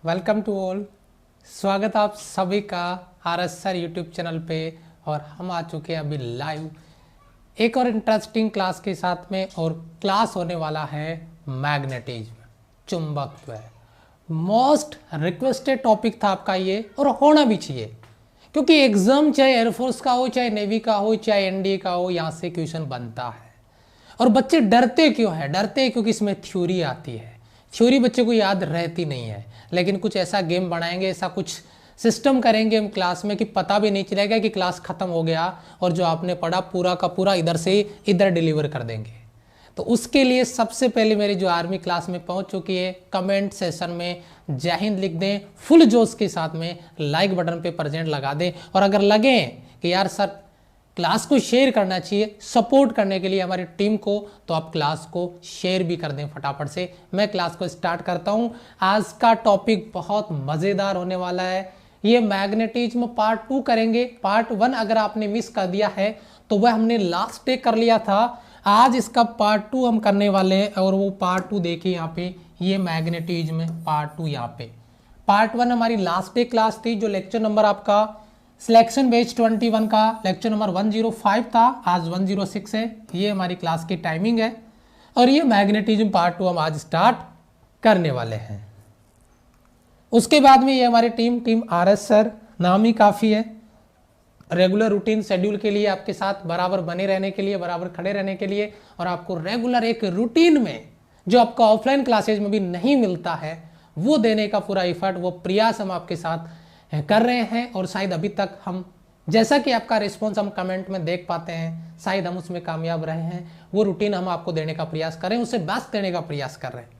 Welcome to all. स्वागत आप सभी का आरएस सर यूट्यूब चैनल पे। और हम आ चुके हैं अभी लाइव एक और इंटरेस्टिंग क्लास के साथ में। और क्लास होने वाला है मैग्नेटिज्म, चुंबकत्व। मोस्ट रिक्वेस्टेड टॉपिक था आपका ये, और होना भी चाहिए, क्योंकि एग्जाम चाहे एयरफोर्स का हो, चाहे नेवी का हो, चाहे एनडीए का हो, यहाँ से क्वेश्चन बनता है। और बच्चे डरते क्यों है? डरते हैं क्योंकि इसमें थ्योरी आती है। थ्योरी बच्चे को याद रहती नहीं है, लेकिन कुछ ऐसा गेम बनाएंगे, ऐसा कुछ सिस्टम करेंगे हम क्लास में कि पता भी नहीं चलेगा कि क्लास खत्म हो गया, और जो आपने पढ़ा पूरा का पूरा इधर से इधर डिलीवर कर देंगे। तो उसके लिए सबसे पहले मेरी जो आर्मी क्लास में पहुंच चुकी है, कमेंट सेशन में जय हिंद लिख दें, फुल जोश के साथ में लाइक बटन पे प्रेजेंट लगा दें। और अगर लगे कि यार सर क्लास को शेयर करना चाहिए सपोर्ट करने के लिए हमारी टीम को, तो आप क्लास को शेयर भी कर दें फटाफट से। मैं क्लास को स्टार्ट करता हूं। आज का टॉपिक बहुत मज़ेदार होने वाला है। ये मैग्नेटिज्म पार्ट 2 करेंगे। पार्ट 1 अगर आपने मिस कर दिया है तो वह हमने लास्ट डे कर लिया था। आज इसका पार्ट 2 हम करने वाले हैं, और वो पार्ट 2 देखिए यहाँ पे, ये मैग्नेटिज्म पार्ट 2 यहाँ पे। पार्ट 1 हमारी लास्ट डे क्लास थी, जो लेक्चर नंबर आपका सिलेक्शन बेच 21 का लेक्चर नंबर 105 था। आज 106 है। ये हमारी क्लास की टाइमिंग है, और ये मैग्नेटिज्म पार्ट 2 हम आज स्टार्ट करने वाले हैं। उसके बाद में ये हमारी टीम आरएस सर, नाम ही काफ़ी है। रेगुलर रूटीन शेड्यूल के लिए आपके साथ बराबर बने रहने के लिए, बराबर खड़े रहने के लिए, और आपको रेगुलर एक रूटीन में जो आपको ऑफलाइन क्लासेज में भी नहीं मिलता है वो देने का पूरा एफर्ट, वो प्रयास हम आपके साथ कर रहे हैं। और शायद अभी तक हम, जैसा कि आपका रिस्पॉन्स हम कमेंट में देख पाते हैं, शायद हम उसमें कामयाब रहे हैं। वो रूटीन हम आपको देने का प्रयास कर रहे हैं, उससे बेस्ट देने का प्रयास कर रहे हैं।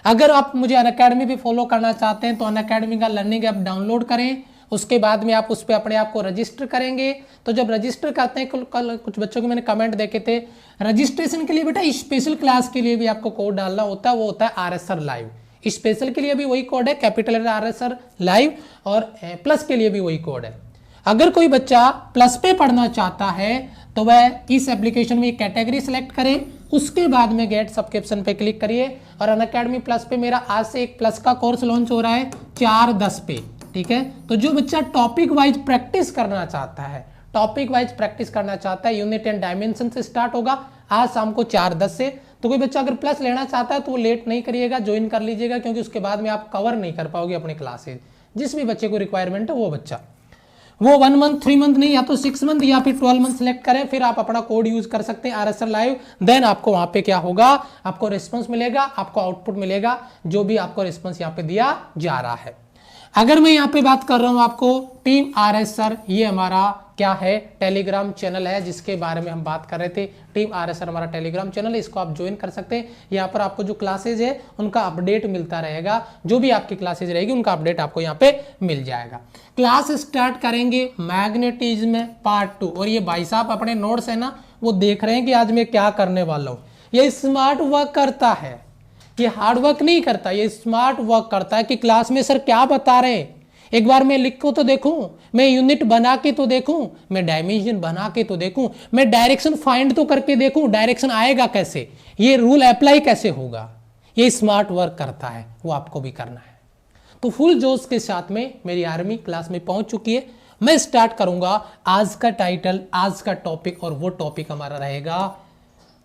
अगर आप मुझे अनअकैडमी भी फॉलो करना चाहते हैं तो अनअकैडमी का लर्निंग ऐप डाउनलोड करें। उसके बाद में आप उस पर अपने आप को रजिस्टर करेंगे। तो जब रजिस्टर करते हैं, कल कुछ बच्चों के मैंने कमेंट देखे थे, रजिस्ट्रेशन के लिए बेटा स्पेशल क्लास के लिए भी आपको कोड डालना होता है, वो होता है आरएस सर लाइव। स्पेशल के लिए भी वही कोड है, कैपिटल आरएस सर लाइव, और प्लस के लिए भी वही कोड है। अगर कोई बच्चा प्लस पे पढ़ना चाहता है तो वह इस एप्लीकेशन में कैटेगरी सेलेक्ट करे, उसके बाद में गेट सब्सक्रिप्शन पे क्लिक करिए। और अनअकैडमी प्लस पे मेरा आज से एक प्लस का कोर्स लॉन्च हो रहा है 4-10 पे, ठीक है। तो जो बच्चा टॉपिक वाइज प्रैक्टिस करना चाहता है, यूनिट एंड डायमेंशन से स्टार्ट होगा आज शाम को 4-10 से। तो कोई बच्चा अगर प्लस लेना चाहता है तो वो लेट नहीं करिएगा, ज्वाइन कर लीजिएगा, क्योंकि उसके बाद में आप कवर नहीं कर पाओगे अपने क्लासेज। जिस भी बच्चे को रिक्वायरमेंट है वो बच्चा, वो 1 मंथ 3 मंथ नहीं, या तो 6 मंथ या फिर 12 मंथ सेलेक्ट करें, फिर आप अपना कोड यूज कर सकते हैं आरएस सर लाइव। देन आपको वहां पे क्या होगा, आपको रिस्पॉन्स मिलेगा, आपको आउटपुट मिलेगा, जो भी आपको रिस्पॉन्स यहाँ पे दिया जा रहा है। अगर मैं यहाँ पे बात कर रहा हूँ आपको टीम आरएस सर, ये हमारा क्या है, टेलीग्राम चैनल है, जिसके बारे में हम बात कर रहे थे। टीम आरएस सर हमारा टेलीग्राम चैनल है, इसको आप ज्वाइन कर सकते हैं। यहाँ पर आपको जो क्लासेज है उनका अपडेट मिलता रहेगा, जो भी आपकी क्लासेज रहेगी उनका अपडेट आपको यहाँ पे मिल जाएगा। क्लास स्टार्ट करेंगे मैग्नेटिज्म पार्ट 2। और ये भाई साहब अपने नोट्स है ना, वो देख रहे हैं कि आज मैं क्या करने वाला हूँ। ये स्मार्ट वर्क करता है, ये हार्ड वर्क नहीं करता, ये स्मार्ट वर्क करता है कि क्लास में सर क्या बता रहे हैं, एक बार मैं लिख को तो देखूं, मैं यूनिट बना के तो देखूं, मैं डायमेंशन बना के तो देखूं, मैं डायरेक्शन फाइंड तो करके देखूं, डायरेक्शन आएगा कैसे, ये रूल अप्लाई कैसे होगा। ये स्मार्ट वर्क करता है, वो आपको भी करना है। तो फुल जोश के साथ में मेरी आर्मी क्लास में पहुंच चुकी है। मैं स्टार्ट करूंगा आज का टाइटल, आज का टॉपिक, और वो टॉपिक हमारा रहेगा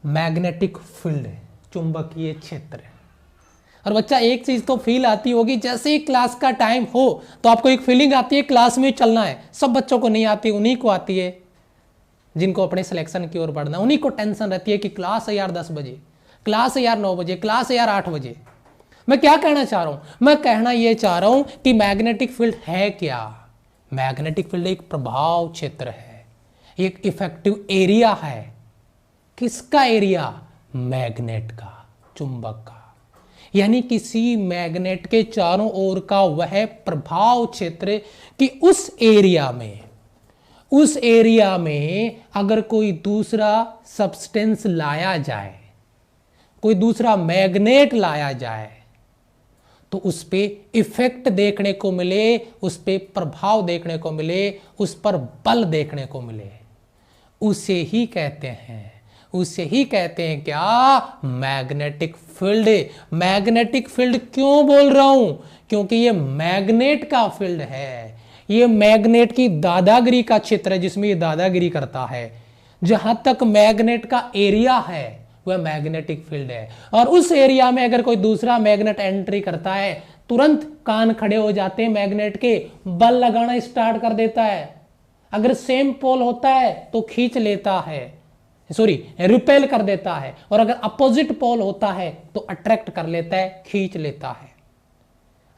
मैग्नेटिक फील्ड, चुंबकीय क्षेत्र। और बच्चा एक चीज तो फील आती होगी, जैसे ही क्लास का टाइम हो तो आपको एक फीलिंग आती है क्लास में चलना है। सब बच्चों को नहीं आती, उन्हीं को आती है जिनको अपने सिलेक्शन की ओर बढ़ना, उन्हीं को टेंशन रहती है कि क्लास है यार 10 बजे, क्लास है यार 9 बजे, क्लास है यार 8 बजे। मैं क्या कहना चाह रहा हूं, मैं कहना यह चाह रहा हूं कि मैग्नेटिक फील्ड है क्या। मैग्नेटिक फील्ड एक प्रभाव क्षेत्र है, एक इफेक्टिव एरिया है। किसका एरिया? मैग्नेट का, चुंबक का। यानी किसी मैग्नेट के चारों ओर का वह प्रभाव क्षेत्र कि उस एरिया में अगर कोई दूसरा सब्सटेंस लाया जाए, कोई दूसरा मैग्नेट लाया जाए, तो उस पे इफेक्ट देखने को मिले, उस पे प्रभाव देखने को मिले, उस पर बल देखने को मिले, उसे ही कहते हैं, उसे ही कहते हैं क्या, मैग्नेटिक फील्ड। मैग्नेटिक फील्ड क्यों बोल रहा हूं, क्योंकि ये मैग्नेट का फील्ड है, ये मैग्नेट की दादागिरी का क्षेत्र है जिसमें ये दादागिरी करता है। जहां तक मैग्नेट का एरिया है वह मैग्नेटिक फील्ड है, और उस एरिया में अगर कोई दूसरा मैग्नेट एंट्री करता है तुरंत कान खड़े हो जाते हैं मैग्नेट के, बल लगाना स्टार्ट कर देता है। अगर सेम पोल होता है तो खींच लेता है, सॉरी रिपेल कर देता है, और अगर अपोजिट पोल होता है तो अट्रैक्ट कर लेता है, खींच लेता है।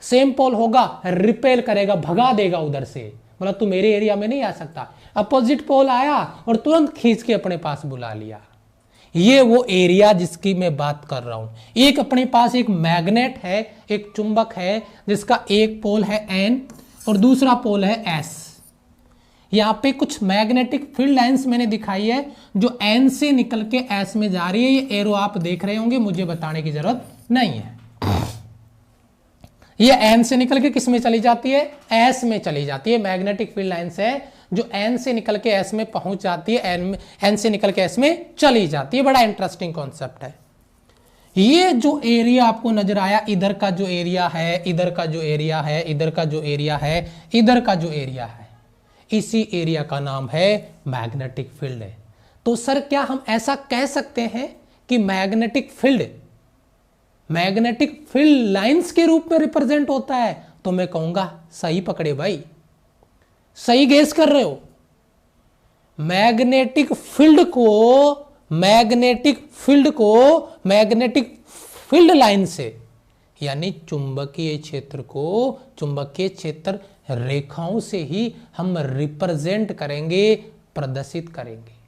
सेम पोल होगा रिपेल करेगा, भगा देगा उधर से, मतलब तू मेरे एरिया में नहीं आ सकता। अपोजिट पोल आया और तुरंत खींच के अपने पास बुला लिया। ये वो एरिया जिसकी मैं बात कर रहा हूं। एक अपने पास एक मैग्नेट है, एक चुंबक है जिसका एक पोल है N और दूसरा पोल है S। यहां पे कुछ मैग्नेटिक फील्ड लाइंस मैंने दिखाई है जो N से निकल के S में जा रही है। ये एरो आप देख रहे होंगे, मुझे बताने की जरूरत नहीं है। ये N से निकल के किस में चली जाती है, S में चली जाती है। मैग्नेटिक फील्ड लाइंस है जो N से निकल के S में पहुंच जाती है, N से निकल के S में चली जाती है। बड़ा इंटरेस्टिंग कॉन्सेप्ट है। ये जो एरिया आपको नजर आया, इधर का जो एरिया है, इधर का जो एरिया है, इधर का जो एरिया है, इधर का जो एरिया है, इसी एरिया का नाम है मैग्नेटिक फील्ड है। तो सर क्या हम ऐसा कह सकते हैं कि मैग्नेटिक फील्ड लाइंस के रूप में रिप्रेजेंट होता है? तो मैं कहूंगा सही पकड़े भाई, सही गेस कर रहे हो। मैग्नेटिक फील्ड लाइन से, यानी चुंबकीय क्षेत्र रेखाओं से ही हम रिप्रेजेंट करेंगे, प्रदर्शित करेंगे।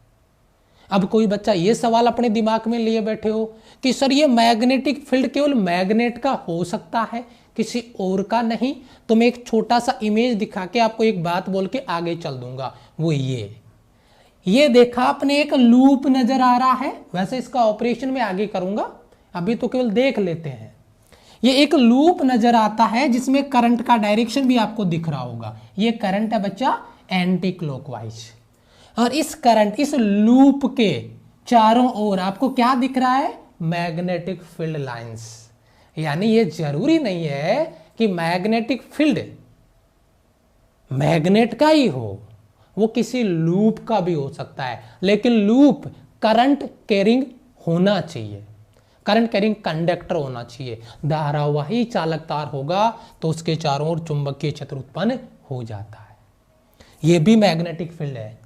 अब कोई बच्चा ये सवाल अपने दिमाग में लिए बैठे हो कि सर ये मैग्नेटिक फील्ड केवल मैग्नेट का हो सकता है, किसी और का नहीं? तो मैं एक छोटा सा इमेज दिखा के आपको एक बात बोल के आगे चल दूंगा। वो ये देखा आपने, एक लूप नजर आ रहा है। वैसे इसका ऑपरेशन मैं आगे करूंगा, अभी तो केवल देख लेते हैं। ये एक लूप नजर आता है जिसमें करंट का डायरेक्शन भी आपको दिख रहा होगा। ये करंट है बच्चा एंटी क्लॉकवाइज, और इस लूप के चारों ओर आपको क्या दिख रहा है, मैग्नेटिक फील्ड लाइंस। यानी ये जरूरी नहीं है कि मैग्नेटिक फील्ड मैग्नेट का ही हो, वो किसी लूप का भी हो सकता है, लेकिन लूप करंट कैरिंग होना चाहिए, करंट कैरिंग कंडक्टर होना चाहिए। धारावाही चालक तार होगा तो उसके चारों ओर चुंबकीय क्षेत्र उत्पन्न हो जाता है। ये भी मैग्नेटिक फील्ड है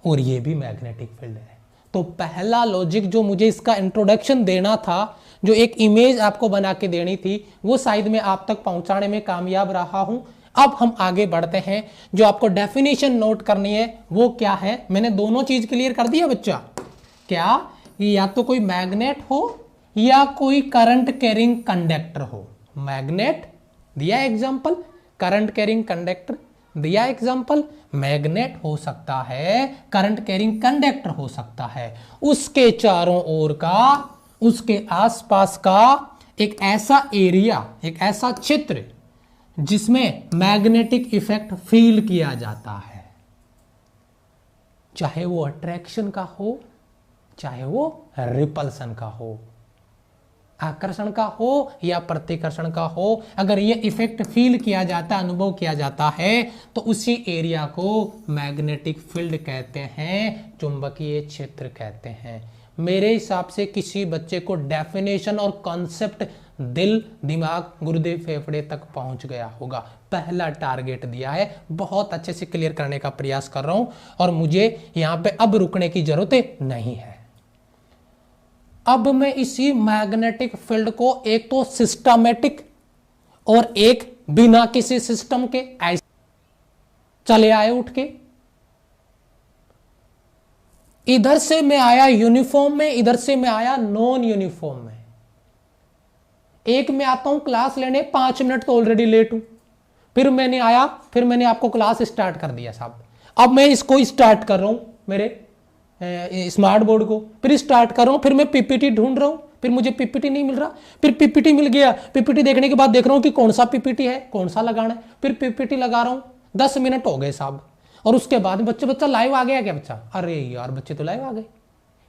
और ये भी मैग्नेटिक फील्ड है। तो पहला लॉजिक जो मुझे इसका इंट्रोडक्शन देना था, जो एक इमेज आपको बना के देनी थी, वो शायद मैं आप तक पहुंचाने में कामयाब रहा हूं। अब हम आगे बढ़ते हैं। जो आपको डेफिनेशन नोट करनी है वो क्या है, मैंने दोनों चीज क्लियर कर दिया बच्चा। क्या, या तो कोई मैग्नेट हो या कोई करंट कैरिंग कंडक्टर हो। मैग्नेट दिया एग्जांपल, करंट कैरिंग कंडक्टर दिया एग्जांपल। मैग्नेट हो सकता है, करंट कैरिंग कंडक्टर हो सकता है। उसके चारों ओर का, उसके आसपास का एक ऐसा एरिया, एक ऐसा क्षेत्र जिसमें मैग्नेटिक इफेक्ट फील किया जाता है, चाहे वो अट्रैक्शन का हो, चाहे वो रिपल्सन का हो, आकर्षण का हो या प्रतिकर्षण का हो। अगर ये इफेक्ट फील किया जाता है, अनुभव किया जाता है, तो उसी एरिया को मैग्नेटिक फील्ड कहते हैं, चुंबकीय क्षेत्र कहते हैं। मेरे हिसाब से किसी बच्चे को डेफिनेशन और कॉन्सेप्ट दिल, दिमाग, गुर्दे, फेफड़े तक पहुंच गया होगा। पहला टारगेट दिया है, बहुत अच्छे से क्लियर करने का प्रयास कर रहा हूं, और मुझे यहां पे अब रुकने की जरूरत नहीं है। अब मैं इसी मैग्नेटिक फील्ड को एक तो सिस्टमैटिक और एक बिना किसी सिस्टम के ऐसे चले आए उठ के। इधर से मैं आया यूनिफॉर्म में, इधर से मैं आया नॉन यूनिफॉर्म में। एक में आता हूं क्लास लेने, 5 मिनट तो ऑलरेडी लेट हूं, फिर मैंने आया, फिर मैंने आपको क्लास स्टार्ट कर दिया साहब। अब मैं इसको स्टार्ट कर रहा हूं, मेरे स्मार्ट बोर्ड को फिर स्टार्ट कर रहा हूं, फिर मैं पीपीटी ढूंढ रहा हूं, फिर मुझे पीपीटी नहीं मिल रहा, फिर पीपीटी मिल गया। पीपीटी देखने के बाद देख रहा हूं कि कौन सा पीपीटी है, कौन सा लगाना है, फिर पीपीटी लगा रहा हूं। 10 मिनट हो गए साहब, और उसके बाद बच्चा लाइव आ गया क्या बच्चा? अरे यार बच्चे तो लाइव आ गए।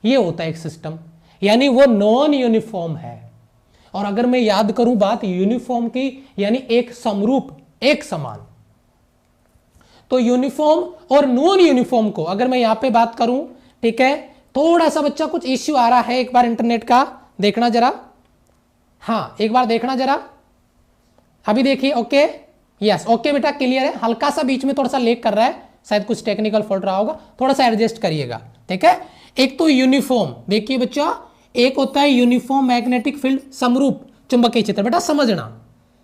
ये होता है एक सिस्टम, यानी वो नॉन यूनिफॉर्म है। और अगर मैं याद करूं बात यूनिफॉर्म की, यानी एक समरूप, एक समान, तो यूनिफॉर्म और नॉन यूनिफॉर्म को अगर मैं यहां पे बात करूं, ठीक है, थोड़ा सा बच्चा कुछ इश्यू आ रहा है, एक बार इंटरनेट का देखना जरा, हाँ एक बार देखना जरा, अभी देखिए, ओके, यस, ओके बेटा क्लियर है, हल्का सा बीच में थोड़ा सा लेग कर रहा है, शायद कुछ टेक्निकल फॉल्ट रहा होगा, थोड़ा सा एडजस्ट करिएगा, ठीक है। एक तो यूनिफॉर्म, देखिए बच्चा, एक होता है यूनिफॉर्म मैग्नेटिक फील्ड, समरूप चुंबकीय क्षेत्र, बेटा समझना,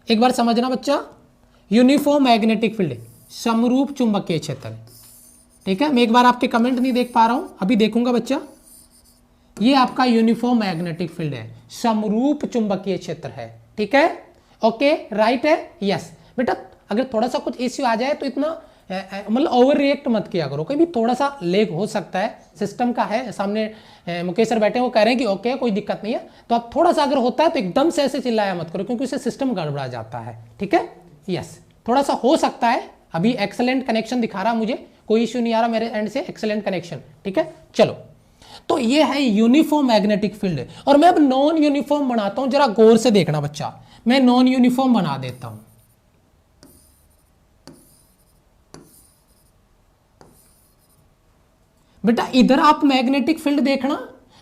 एक बार समझना बच्चा, यूनिफॉर्म मैग्नेटिक फील्ड, समरूप चुंबकीय क्षेत्र, ठीक है। मैं एक बार आपके कमेंट नहीं देख पा रहा हूं, अभी देखूंगा बच्चा, ये आपका यूनिफॉर्म मैग्नेटिक फील्ड है, समरूप चुंबकीय क्षेत्र है, ठीक है, ओके, राइट है, यस बेटा। अगर थोड़ा सा कुछ इश्यू आ जाए तो इतना मतलब ओवर रिएक्ट मत किया करो, कोई भी थोड़ा सा लेग हो सकता है, सिस्टम का है, सामने मुकेश सर बैठे हैं, वो कह रहे हैं कि ओके कोई दिक्कत नहीं है, तो आप थोड़ा सा अगर होता है तो एकदम से ऐसे चिल्लाया मत करो, क्योंकि उससे सिस्टम गड़बड़ा जाता है, ठीक है, यस, थोड़ा सा हो सकता है। अभी एक्सेलेंट कनेक्शन दिखा रहा मुझे, कोई इश्यू नहीं आ रहा मेरे एंड से, एक्सेलेंट कनेक्शन, ठीक है, चलो। तो ये है यूनिफॉर्म मैग्नेटिक फील्ड, और मैं अब नॉन यूनिफॉर्म बनाता हूं, जरा गौर से देखना बच्चा, मैं नॉन यूनिफॉर्म बना देता हूं। बेटा इधर आप मैग्नेटिक फील्ड देखना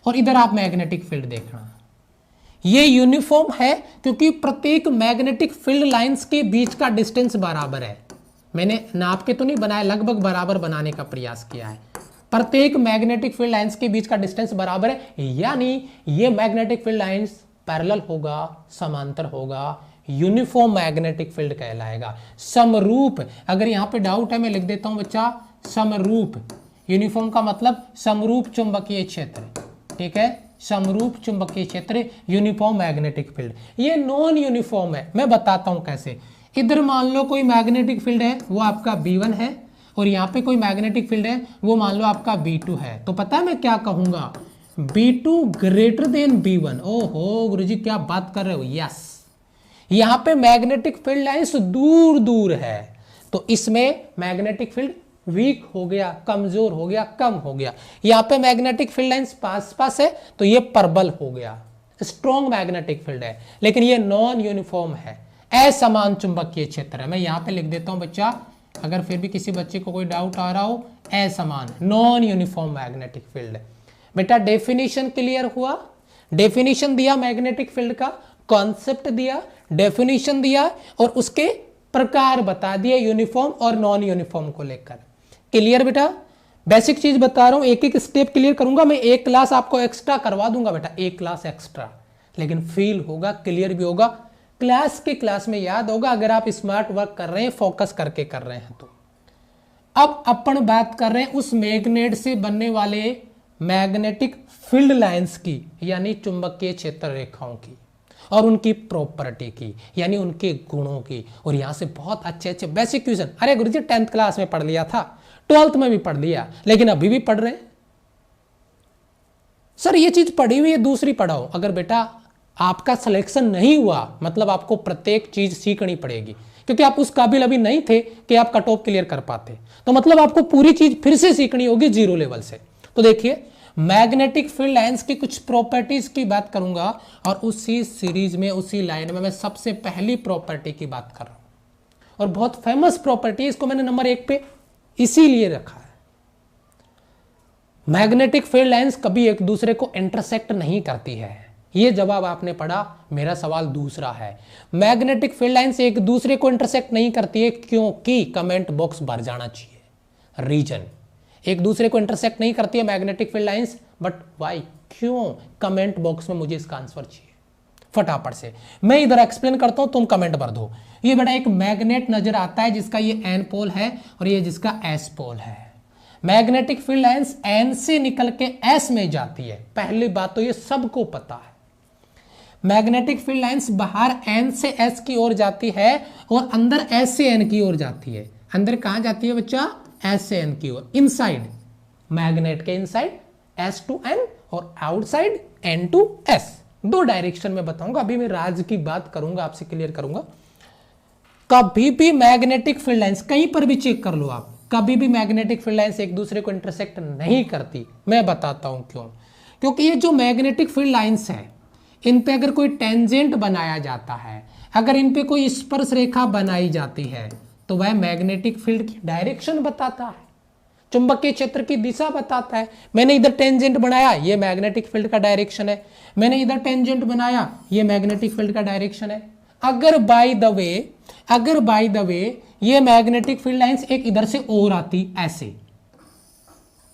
और इधर आप मैग्नेटिक फील्ड देखना, ये यूनिफॉर्म है क्योंकि प्रत्येक मैग्नेटिक फील्ड लाइंस के बीच का डिस्टेंस बराबर है। मैंने नाप के तो नहीं बनाया, लगभग बराबर बनाने का प्रयास किया है। प्रत्येक मैग्नेटिक फील्ड लाइंस के बीच का डिस्टेंस बराबर है, यानी ये मैग्नेटिक फील्ड लाइंस पैरेलल होगा, समांतर होगा, यूनिफॉर्म मैग्नेटिक फील्ड कहलाएगा। समरूप, अगर यहां पे डाउट है मैं लिख देता हूं बच्चा, समरूप, यूनिफॉर्म का मतलब समरूप चुंबकीय क्षेत्र, ठीक है, समरूप चुंबकीय क्षेत्र, यूनिफॉर्म मैग्नेटिक फील्ड। ये नॉन यूनिफॉर्म है, मैं बताता हूं कैसे। इधर मान लो कोई मैग्नेटिक फील्ड है, वो आपका B1 है, और यहाँ पे कोई मैग्नेटिक फील्ड है, वो मान लो आपका B2 है, तो पता है मैं क्या कहूंगा, B2 ग्रेटर देन B1। ओहो गुरुजी क्या बात कर रहे हो, यस, यहाँ पे मैग्नेटिक फील्ड लाइंस दूर दूर है, तो इसमें मैग्नेटिक फील्ड वीक हो गया, कमजोर हो गया, कम हो गया। यहाँ पे मैग्नेटिक फील्ड लाइंस पास पास है, तो ये प्रबल हो गया, स्ट्रॉन्ग मैग्नेटिक फील्ड है, लेकिन ये नॉन यूनिफॉर्म है, असमान चुंबकीय क्षेत्र है। मैं यहाँ पे लिख देता हूं बच्चा, अगर फिर भी किसी बच्चे को कोई डाउट आ रहा हो, असमान, नॉन यूनिफॉर्म मैग्नेटिक फील्ड। बेटा डेफिनेशन क्लियर हुआ, डेफिनेशन दिया मैग्नेटिक फील्ड का, कॉन्सेप्ट दिया, डेफिनेशन दिया, और उसके प्रकार बता दिए यूनिफॉर्म और नॉन यूनिफॉर्म को लेकर। क्लियर बेटा, बेसिक चीज बता रहा हूं, एक एक स्टेप क्लियर करूंगा मैं, एक क्लास आपको एक्स्ट्रा करवा दूंगा बेटा, एक क्लास एक्स्ट्रा, लेकिन फील होगा, क्लियर भी होगा, क्लास के क्लास में याद होगा, अगर आप स्मार्ट वर्क कर रहे हैं, फोकस करके कर रहे हैं तो। अब अपन बात कर रहे हैं उस मैग्नेट से बनने वाले मैग्नेटिक फील्ड लाइंस की, यानी चुंबकीय क्षेत्र रेखाओं की, और उनकी प्रॉपर्टी की, यानी उनके गुणों की। और यहां से बहुत अच्छे अच्छे बेसिक क्वेश्चन, अरे गुरुजी 10th क्लास में पढ़ लिया था, 12th में भी पढ़ लिया, लेकिन अभी भी पढ़ रहे हैं सर, ये चीज पढ़ी हुई है, दूसरी पढ़ाओ। अगर बेटा आपका सिलेक्शन नहीं हुआ, मतलब आपको प्रत्येक चीज सीखनी पड़ेगी, क्योंकि आप उस काबिल अभी नहीं थे कि आप कट ऑफ क्लियर कर पाते, तो मतलब आपको पूरी चीज फिर से सीखनी होगी जीरो लेवल से। तो देखिए मैग्नेटिक फील्ड लाइंस की कुछ प्रॉपर्टीज की बात करूंगा, और उसी सीरीज में, उसी लाइन में मैं सबसे पहली प्रॉपर्टी की बात कर रहा हूं, और बहुत फेमस प्रॉपर्टी, इसको मैंने नंबर 1 पे इसीलिए रखा है। मैग्नेटिक फील्ड लाइंस कभी एक दूसरे को इंटरसेक्ट नहीं करती है, ये जवाब आपने पढ़ा। मेरा सवाल दूसरा है, मैग्नेटिक फील्ड लाइंस एक दूसरे को इंटरसेक्ट नहीं करती है क्योंकि, कमेंट बॉक्स भर जाना चाहिए रीजन, एक दूसरे को इंटरसेक्ट नहीं करती है magnetic field lines, but why, क्यों, कमेंट बॉक्स में मुझे इसका आंसर चाहिए फटाफट से। मैं इधर एक्सप्लेन करता हूं, तुम कमेंट भर दो। ये बेटा एक मैग्नेट नजर आता है जिसका ये एन पोल है और ये जिसका एस पोल है। मैग्नेटिक फील्ड लाइंस एन से निकल के एस में जाती है, पहली बात तो ये सबको पता है। मैग्नेटिक फील्ड लाइंस बाहर एन से एस की ओर जाती है और अंदर एस से एन की ओर जाती है। अंदर कहां जाती है बच्चा, एस से एन की ओर, इनसाइड, मैग्नेट के इनसाइड एस टू एन और आउटसाइड एन टू एस, दो डायरेक्शन में बताऊंगा। अभी मैं राज की बात करूंगा, आपसे क्लियर करूंगा। कभी भी मैग्नेटिक फील्ड लाइंस, कहीं पर भी चेक कर लो आप, कभी भी मैग्नेटिक फील्ड लाइंस एक दूसरे को इंटरसेक्ट नहीं करती। मैं बताता हूं क्यों। क्योंकि ये जो मैग्नेटिक फील्ड लाइंस है, इन पे अगर कोई टेंजेंट बनाया जाता है, अगर इन पे कोई स्पर्श रेखा बनाई जाती है, तो वह मैग्नेटिक फील्ड की डायरेक्शन बताता है, चुंबकीय क्षेत्र की दिशा बताता है। मैंने इधर टेंजेंट बनाया, ये मैग्नेटिक फील्ड का डायरेक्शन है। मैंने इधर टेंजेंट बनाया, ये मैग्नेटिक फील्ड का डायरेक्शन है। अगर बाय द वे ये मैग्नेटिक फील्ड लाइंस एक इधर से और आती,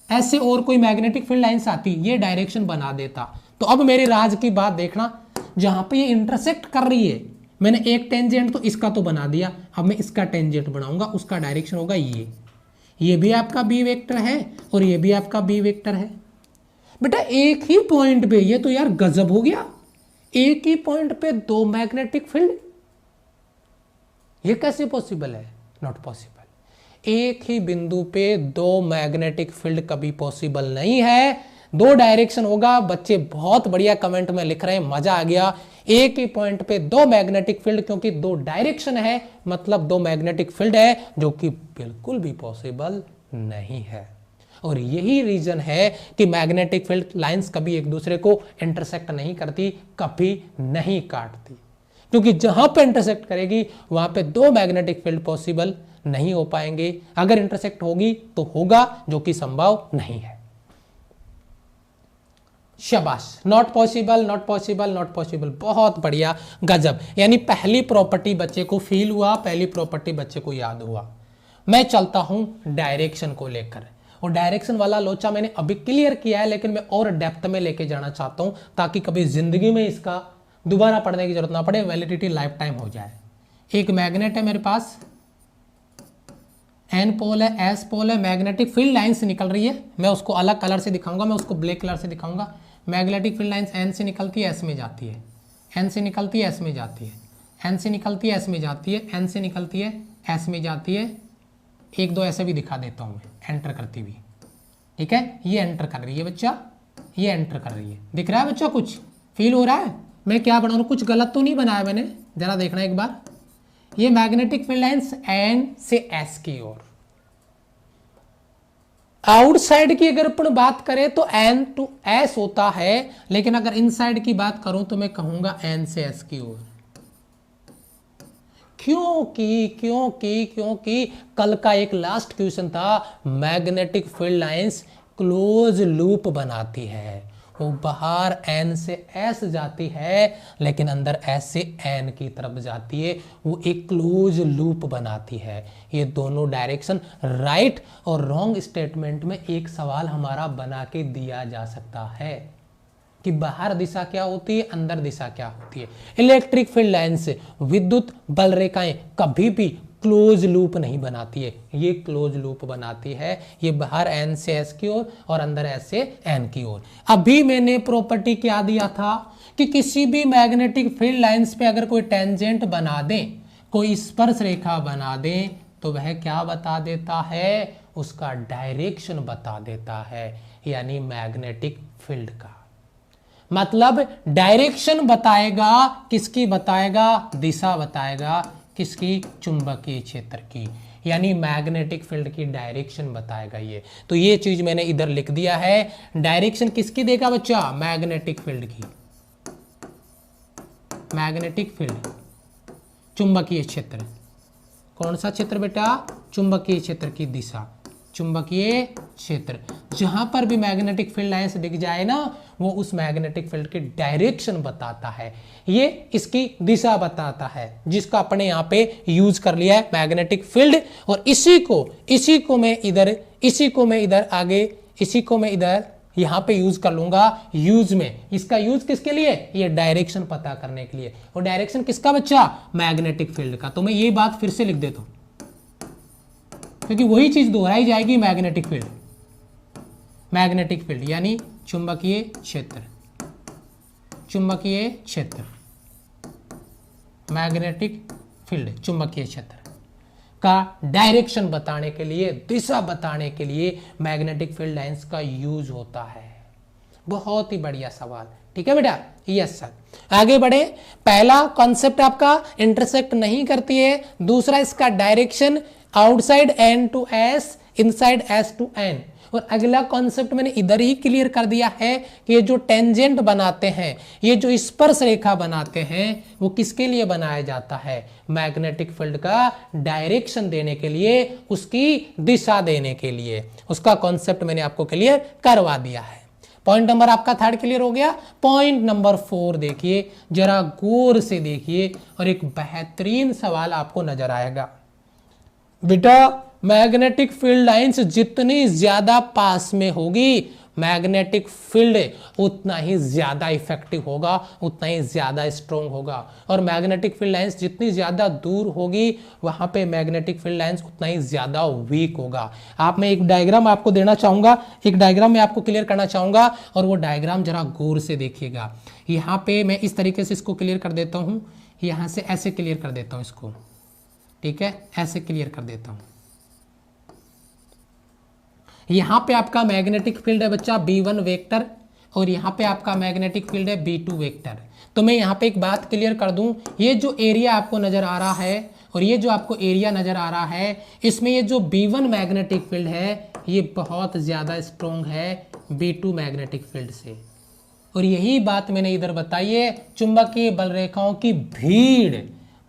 ऐसे और कोई मैग्नेटिक फील्ड लाइंस आती, ये डायरेक्शन बना देता। तो अब मेरे राज की बात देखना, जहां पे ये इंटरसेक्ट कर रही है, मैंने एक टेंजेंट तो इसका तो बना दिया, अब मैं इसका टेंजेंट बनाऊंगा, उसका डायरेक्शन होगा ये भी आपका बी वेक्टर है और ये भी आपका बी वेक्टर है। बेटा एक ही पॉइंट पे, ये तो यार गजब हो गया, एक ही पॉइंट पे दो मैग्नेटिक फील्ड, ये कैसे पॉसिबल है? Not possible. एक ही बिंदु पे दो मैग्नेटिक फील्ड कभी पॉसिबल नहीं है, दो डायरेक्शन होगा। बच्चे बहुत बढ़िया कमेंट में लिख रहे हैं, मजा आ गया। एक ही पॉइंट पे दो मैग्नेटिक फील्ड, क्योंकि दो डायरेक्शन है, मतलब दो मैग्नेटिक फील्ड है, जो कि बिल्कुल भी पॉसिबल नहीं है। और यही रीजन है कि मैग्नेटिक फील्ड लाइंस कभी एक दूसरे को इंटरसेक्ट नहीं करती, कभी नहीं काटती, क्योंकि जहां पे इंटरसेक्ट करेगी वहां पे दो मैग्नेटिक फील्ड पॉसिबल नहीं हो पाएंगे। अगर इंटरसेक्ट होगी तो होगा, जो कि संभव नहीं है। शाबाश, not possible, not possible, not possible, बहुत बढ़िया, गजब। यानी पहली प्रॉपर्टी बच्चे को फील हुआ, पहली प्रॉपर्टी बच्चे को याद हुआ। मैं चलता हूं डायरेक्शन को लेकर, और डायरेक्शन वाला लोचा मैंने अभी क्लियर किया है, लेकिन मैं और डेप्थ में लेके जाना चाहता हूं, ताकि कभी जिंदगी में इसका दोबारा पढ़ने की जरूरत ना पड़े, वैलिडिटी लाइफ टाइम हो जाए। एक मैग्नेट है मेरे पास, एन पोल है, एस पोल है, मैग्नेटिक फील्ड लाइंस निकल रही है। मैं उसको अलग कलर से दिखाऊंगा, मैं उसको ब्लैक कलर से दिखाऊंगा। मैग्नेटिक फील्ड लाइंस एन से निकलती है, एस में जाती है, एन से निकलती है, एस में जाती है, एन से निकलती है, एस में जाती है, एन से निकलती है, एस में जाती है। एक दो ऐसे भी दिखा देता हूं मैं, एंटर करती हुई, ठीक है। ये एंटर कर रही है बच्चा, ये एंटर कर रही है, दिख रहा है बच्चा? कुछ फील हो रहा है? मैं क्या बना रहा हूं, कुछ गलत तो नहीं बनाया मैंने? जरा देखना एक बार। ये मैग्नेटिक फील्ड लाइंस एन से एस की ओर, आउटसाइड की अगर अपन बात करें तो एन टू एस होता है, लेकिन अगर इनसाइड की बात करूं तो मैं कहूंगा एन से एस की ओर। क्योंकि कल का एक लास्ट क्वेश्चन था, magnetic field lines close loop बनाती है, वो बाहर एन से एस जाती है, लेकिन अंदर एस से एन की तरफ जाती है, वो एक क्लोज लूप बनाती है। ये दोनों डायरेक्शन राइट और रॉन्ग स्टेटमेंट में एक सवाल हमारा बना के दिया जा सकता है कि बाहर दिशा क्या होती है, अंदर दिशा क्या होती है। इलेक्ट्रिक फील्ड लाइन से विद्युत बल रेखाएं कभी भी क्लोज लूप नहीं बनाती है, ये क्लोज लूप बनाती है। ये बाहर एन से एस की ओर और अंदर एस से एन की ओर। अभी मैंने प्रॉपर्टी क्या दिया था कि किसी भी मैग्नेटिक फील्ड लाइंस पे अगर कोई टेंजेंट बना दें, कोई स्पर्श रेखा बना दें, तो वह क्या बता देता है? उसका डायरेक्शन बता देता है, यानी मैग्नेटिक फील्ड का मतलब डायरेक्शन बताएगा। किसकी बताएगा? दिशा बताएगा। किसकी? चुंबकीय क्षेत्र की, यानी मैग्नेटिक फील्ड की डायरेक्शन बताएगा ये। तो ये चीज मैंने इधर लिख दिया है। डायरेक्शन किसकी देगा बच्चा? मैग्नेटिक फील्ड की। मैग्नेटिक फील्ड, चुंबकीय क्षेत्र। कौन सा क्षेत्र बेटा? चुंबकीय क्षेत्र की दिशा, चुंबकीय क्षेत्र। जहां पर भी मैग्नेटिक फील्ड लाइंस दिख जाए ना, वो उस मैग्नेटिक फील्ड की डायरेक्शन बताता है, ये इसकी दिशा बताता है, जिसका अपने यहाँ पे यूज कर लिया है मैग्नेटिक फील्ड। और इसी को मैं इधर यहाँ पे यूज कर लूंगा। यूज में इसका यूज किसके लिए? ये डायरेक्शन पता करने के लिए। और डायरेक्शन किसका बच्चा? मैग्नेटिक फील्ड का। तो मैं ये बात फिर से लिख देता हूं, क्योंकि वही चीज दोहराई जाएगी। मैग्नेटिक फील्ड यानी चुंबकीय क्षेत्र, चुंबकीय क्षेत्र, मैग्नेटिक फील्ड, चुंबकीय क्षेत्र का डायरेक्शन बताने के लिए, दिशा बताने के लिए मैग्नेटिक फील्ड लाइंस का यूज होता है। बहुत ही बढ़िया सवाल, ठीक है बेटा? Yes sir. आगे बढ़े। पहला कॉन्सेप्ट आपका इंटरसेक्ट नहीं करती है। दूसरा इसका direction outside N to S, inside S to N. और अगला कॉन्सेप्ट मैंने इधर ही क्लियर कर दिया है कि ये जो टेंजेंट बनाते हैं, ये जो स्पर्श रेखा बनाते हैं, वो किसके लिए बनाया जाता है? मैग्नेटिक फील्ड का डायरेक्शन देने के लिए, उसकी दिशा देने के लिए। उसका कॉन्सेप्ट मैंने आपको क्लियर करवा दिया है। पॉइंट नंबर आपका 3 क्लियर हो गया। पॉइंट नंबर 4 देखिए, जरा गौर से देखिए और एक बेहतरीन सवाल आपको नजर आएगा। बेटा मैग्नेटिक फील्ड लाइंस जितनी ज्यादा पास में होगी, मैग्नेटिक फील्ड उतना ही ज्यादा इफेक्टिव होगा, उतना ही ज्यादा स्ट्रॉन्ग होगा। और मैग्नेटिक फील्ड लाइंस जितनी ज्यादा दूर होगी, वहां पे मैग्नेटिक फील्ड लाइंस उतना ही ज्यादा वीक होगा। आप मैं एक डायग्राम आपको देना चाहूंगा, एक डायग्राम में आपको क्लियर करना चाहूंगा, और वो डायग्राम जरा गौर से देखिएगा। यहाँ पे मैं इस तरीके से इसको क्लियर कर देता हूँ, यहाँ से ऐसे क्लियर कर देता हूँ इसको, ठीक है, ऐसे क्लियर कर देता हूँ। यहां पे आपका मैग्नेटिक फील्ड है बच्चा B1 वेक्टर, और यहां पे आपका मैग्नेटिक फील्ड है B2 वेक्टर। तो मैं यहां पे एक बात क्लियर कर दूं, ये जो एरिया आपको नजर आ रहा है और ये जो आपको एरिया नजर आ रहा है, इसमें ये जो B1 मैग्नेटिक फील्ड है, ये बहुत ज्यादा स्ट्रॉन्ग है B2 मैग्नेटिक फील्ड से। और यही बात मैंने इधर बताई है, चुंबकीय बल रेखाओं की भीड़,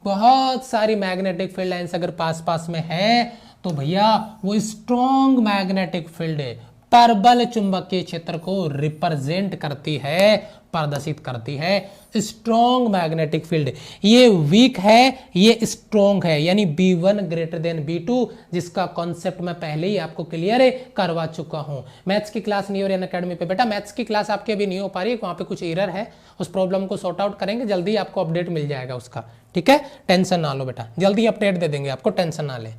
बहुत सारी मैग्नेटिक फील्ड लाइंस अगर पास पास में है तो भैया वो स्ट्रॉन्ग मैग्नेटिक फील्ड है, परबल चुंबकीय क्षेत्र को रिप्रेजेंट करती है, प्रदर्शित करती है। स्ट्रॉन्ग मैग्नेटिक फील्ड, ये वीक है, ये स्ट्रॉन्ग है, यानी B1 ग्रेटर देन B2, जिसका कॉन्सेप्ट मैं पहले ही आपको क्लियर करवा चुका हूं। मैथ्स की क्लास नहीं हो रही अकेडमी पे बेटा, मैथ्स की क्लास आपकी अभी नहीं हो पा रही है, वहां पे कुछ एरर है, उस प्रॉब्लम को सॉर्ट आउट करेंगे, जल्दी आपको अपडेट मिल जाएगा उसका, ठीक है, टेंशन ना लो बेटा, जल्दी अपडेट दे देंगे आपको, टेंशन ना ले।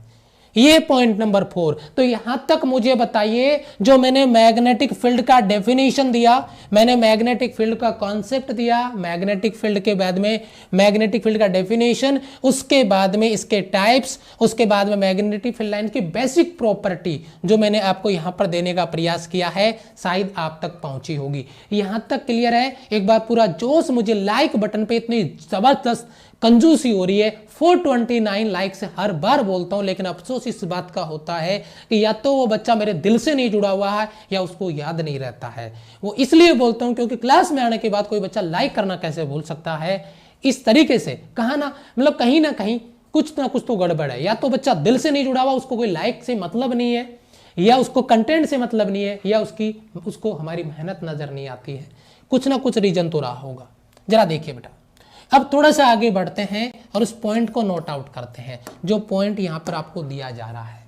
ये पॉइंट नंबर 4। तो यहां तक मुझे बताइए, जो मैंने मैग्नेटिक फील्ड का डेफिनेशन दिया, मैंने मैग्नेटिक फील्ड का कॉन्सेप्ट दिया, मैग्नेटिक फील्ड के बाद में मैग्नेटिक फील्ड का डेफिनेशन, उसके बाद में इसके टाइप्स, उसके बाद में मैग्नेटिक फील्ड लाइन की बेसिक प्रॉपर्टी, जो मैंने आपको यहां पर देने का प्रयास किया है, शायद आप तक पहुंची होगी। यहां तक क्लियर है? एक बार पूरा जोश, मुझे लाइक बटन पे इतनी जबरदस्त कंजूसी हो रही है, 429 लाइक से हर बार बोलता हूं, लेकिन अफसोस इस बात का होता है कि या तो वो बच्चा मेरे दिल से नहीं जुड़ा हुआ है या उसको याद नहीं रहता है। वो इसलिए बोलता हूं क्योंकि क्लास में आने के बाद कोई बच्चा लाइक करना कैसे भूल सकता है? इस तरीके से कहा ना, मतलब कहीं ना कहीं कुछ ना कुछ तो गड़बड़ है। या तो बच्चा दिल से नहीं जुड़ा हुआ, उसको कोई लाइक से मतलब नहीं है, या उसको कंटेंट से मतलब नहीं है, या उसको हमारी मेहनत नजर नहीं आती है। कुछ ना कुछ रीजन तो रहा होगा। जरा देखिए बेटा, अब थोड़ा सा आगे बढ़ते हैं और उस पॉइंट को नोट आउट करते हैं, जो पॉइंट यहां पर आपको दिया जा रहा है।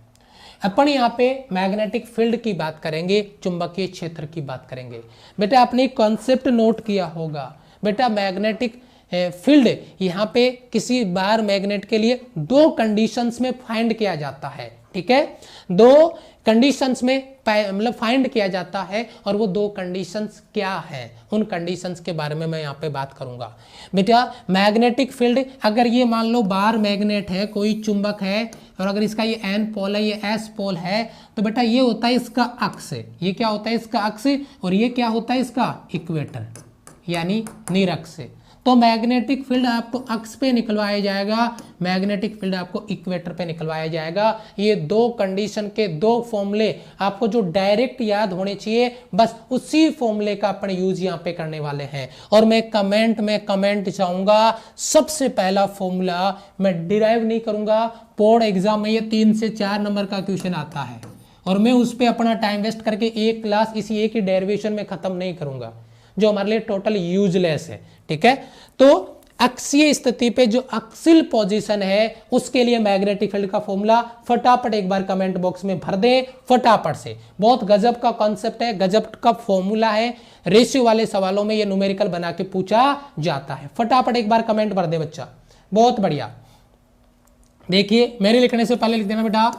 अपन यहां पे मैग्नेटिक फील्ड की बात करेंगे, चुंबकीय क्षेत्र की बात करेंगे। बेटा आपने एक कॉन्सेप्ट नोट किया होगा, बेटा मैग्नेटिक फील्ड यहां पे किसी बार मैग्नेट के लिए 2 कंडीशंस में फाइंड किया जाता है, ठीक है, 2 कंडीशंस में मतलब फाइंड किया जाता है। और वो 2 कंडीशंस क्या है, उन कंडीशंस के बारे में मैं यहाँ पे बात करूंगा। बेटा मैग्नेटिक फील्ड, अगर ये मान लो बार मैग्नेट है, कोई चुंबक है, और अगर इसका ये N पोल है, ये S पोल है, तो बेटा ये होता है इसका अक्ष, ये क्या होता है इसका अक्ष, और ये क्या होता है इसका इक्वेटर यानी निरक्ष। तो मैग्नेटिक फील्ड आपको अक्ष पे निकलवाया जाएगा, मैग्नेटिक फील्ड आपको इक्वेटर पे निकलवाया जाएगा। ये 2 कंडीशन के 2 फॉर्मूले आपको जो डायरेक्ट याद होने चाहिए, बस उसी फॉर्मूले का अपन यूज यहाँ पे करने वाले हैं। और मैं कमेंट चाहूंगा, सबसे पहला फॉर्मूला मैं डिराइव नहीं करूंगा, बोर्ड एग्जाम में ये 3 से 4 नंबर का क्वेश्चन आता है, और मैं उस पर अपना टाइम वेस्ट करके एक क्लास इसी एक ही डेरिवेशन में खत्म नहीं करूंगा, जो हमारे लिए टोटल यूजलेस है, ठीक है। तो अक्षीय स्थिति पे जो एक्सियल पोजीशन है, उसके लिए मैग्नेटिक फील्ड का फॉर्मूला फटाफट एक बार कमेंट बॉक्स में भर दे, फटाफट से। बहुत गजब का कॉन्सेप्ट है, गजब का फॉर्मूला है, रेशियो वाले सवालों में ये न्यूमेरिकल बना के पूछा जाता है। फटाफट एक बार कमेंट भर दे बच्चा, बहुत बढ़िया। देखिए मेरे लिखने से पहले लिख देना बेटा,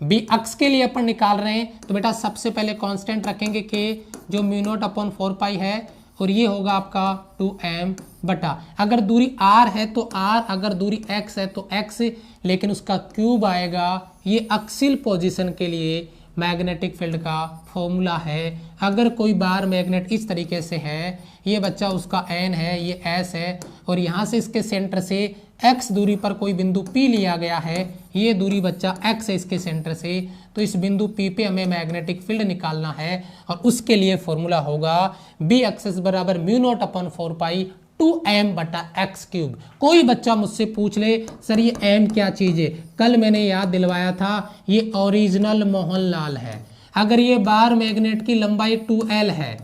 बी अक्ष के लिए अपन निकाल रहे हैं, तो बेटा सबसे पहले कांस्टेंट रखेंगे के, जो μ0/4π है, और ये होगा आपका 2m बटा, अगर दूरी r है तो r, अगर दूरी x है तो x, लेकिन उसका क्यूब आएगा। ये एक्सियल पोजीशन के लिए मैग्नेटिक फील्ड का फॉर्मूला है। अगर कोई बार मैग्नेट इस तरीके से है, ये बच्चा उसका n है, ये s है, और यहाँ से इसके सेंटर से x दूरी पर कोई बिंदु P लिया गया है, ये दूरी बच्चा x है इसके सेंटर से, तो इस बिंदु P पे हमें मैग्नेटिक फील्ड निकालना है और उसके लिए फॉर्मूला होगा बी एक्सेस बराबर mu not upon 4 pi 2m बटा एक्स क्यूब। कोई बच्चा मुझसे पूछ ले सर ये m क्या चीज है, कल मैंने याद दिलवाया था ये ओरिजिनल मोहनलाल है। अगर ये बार मैग्नेट की लंबाई 2l है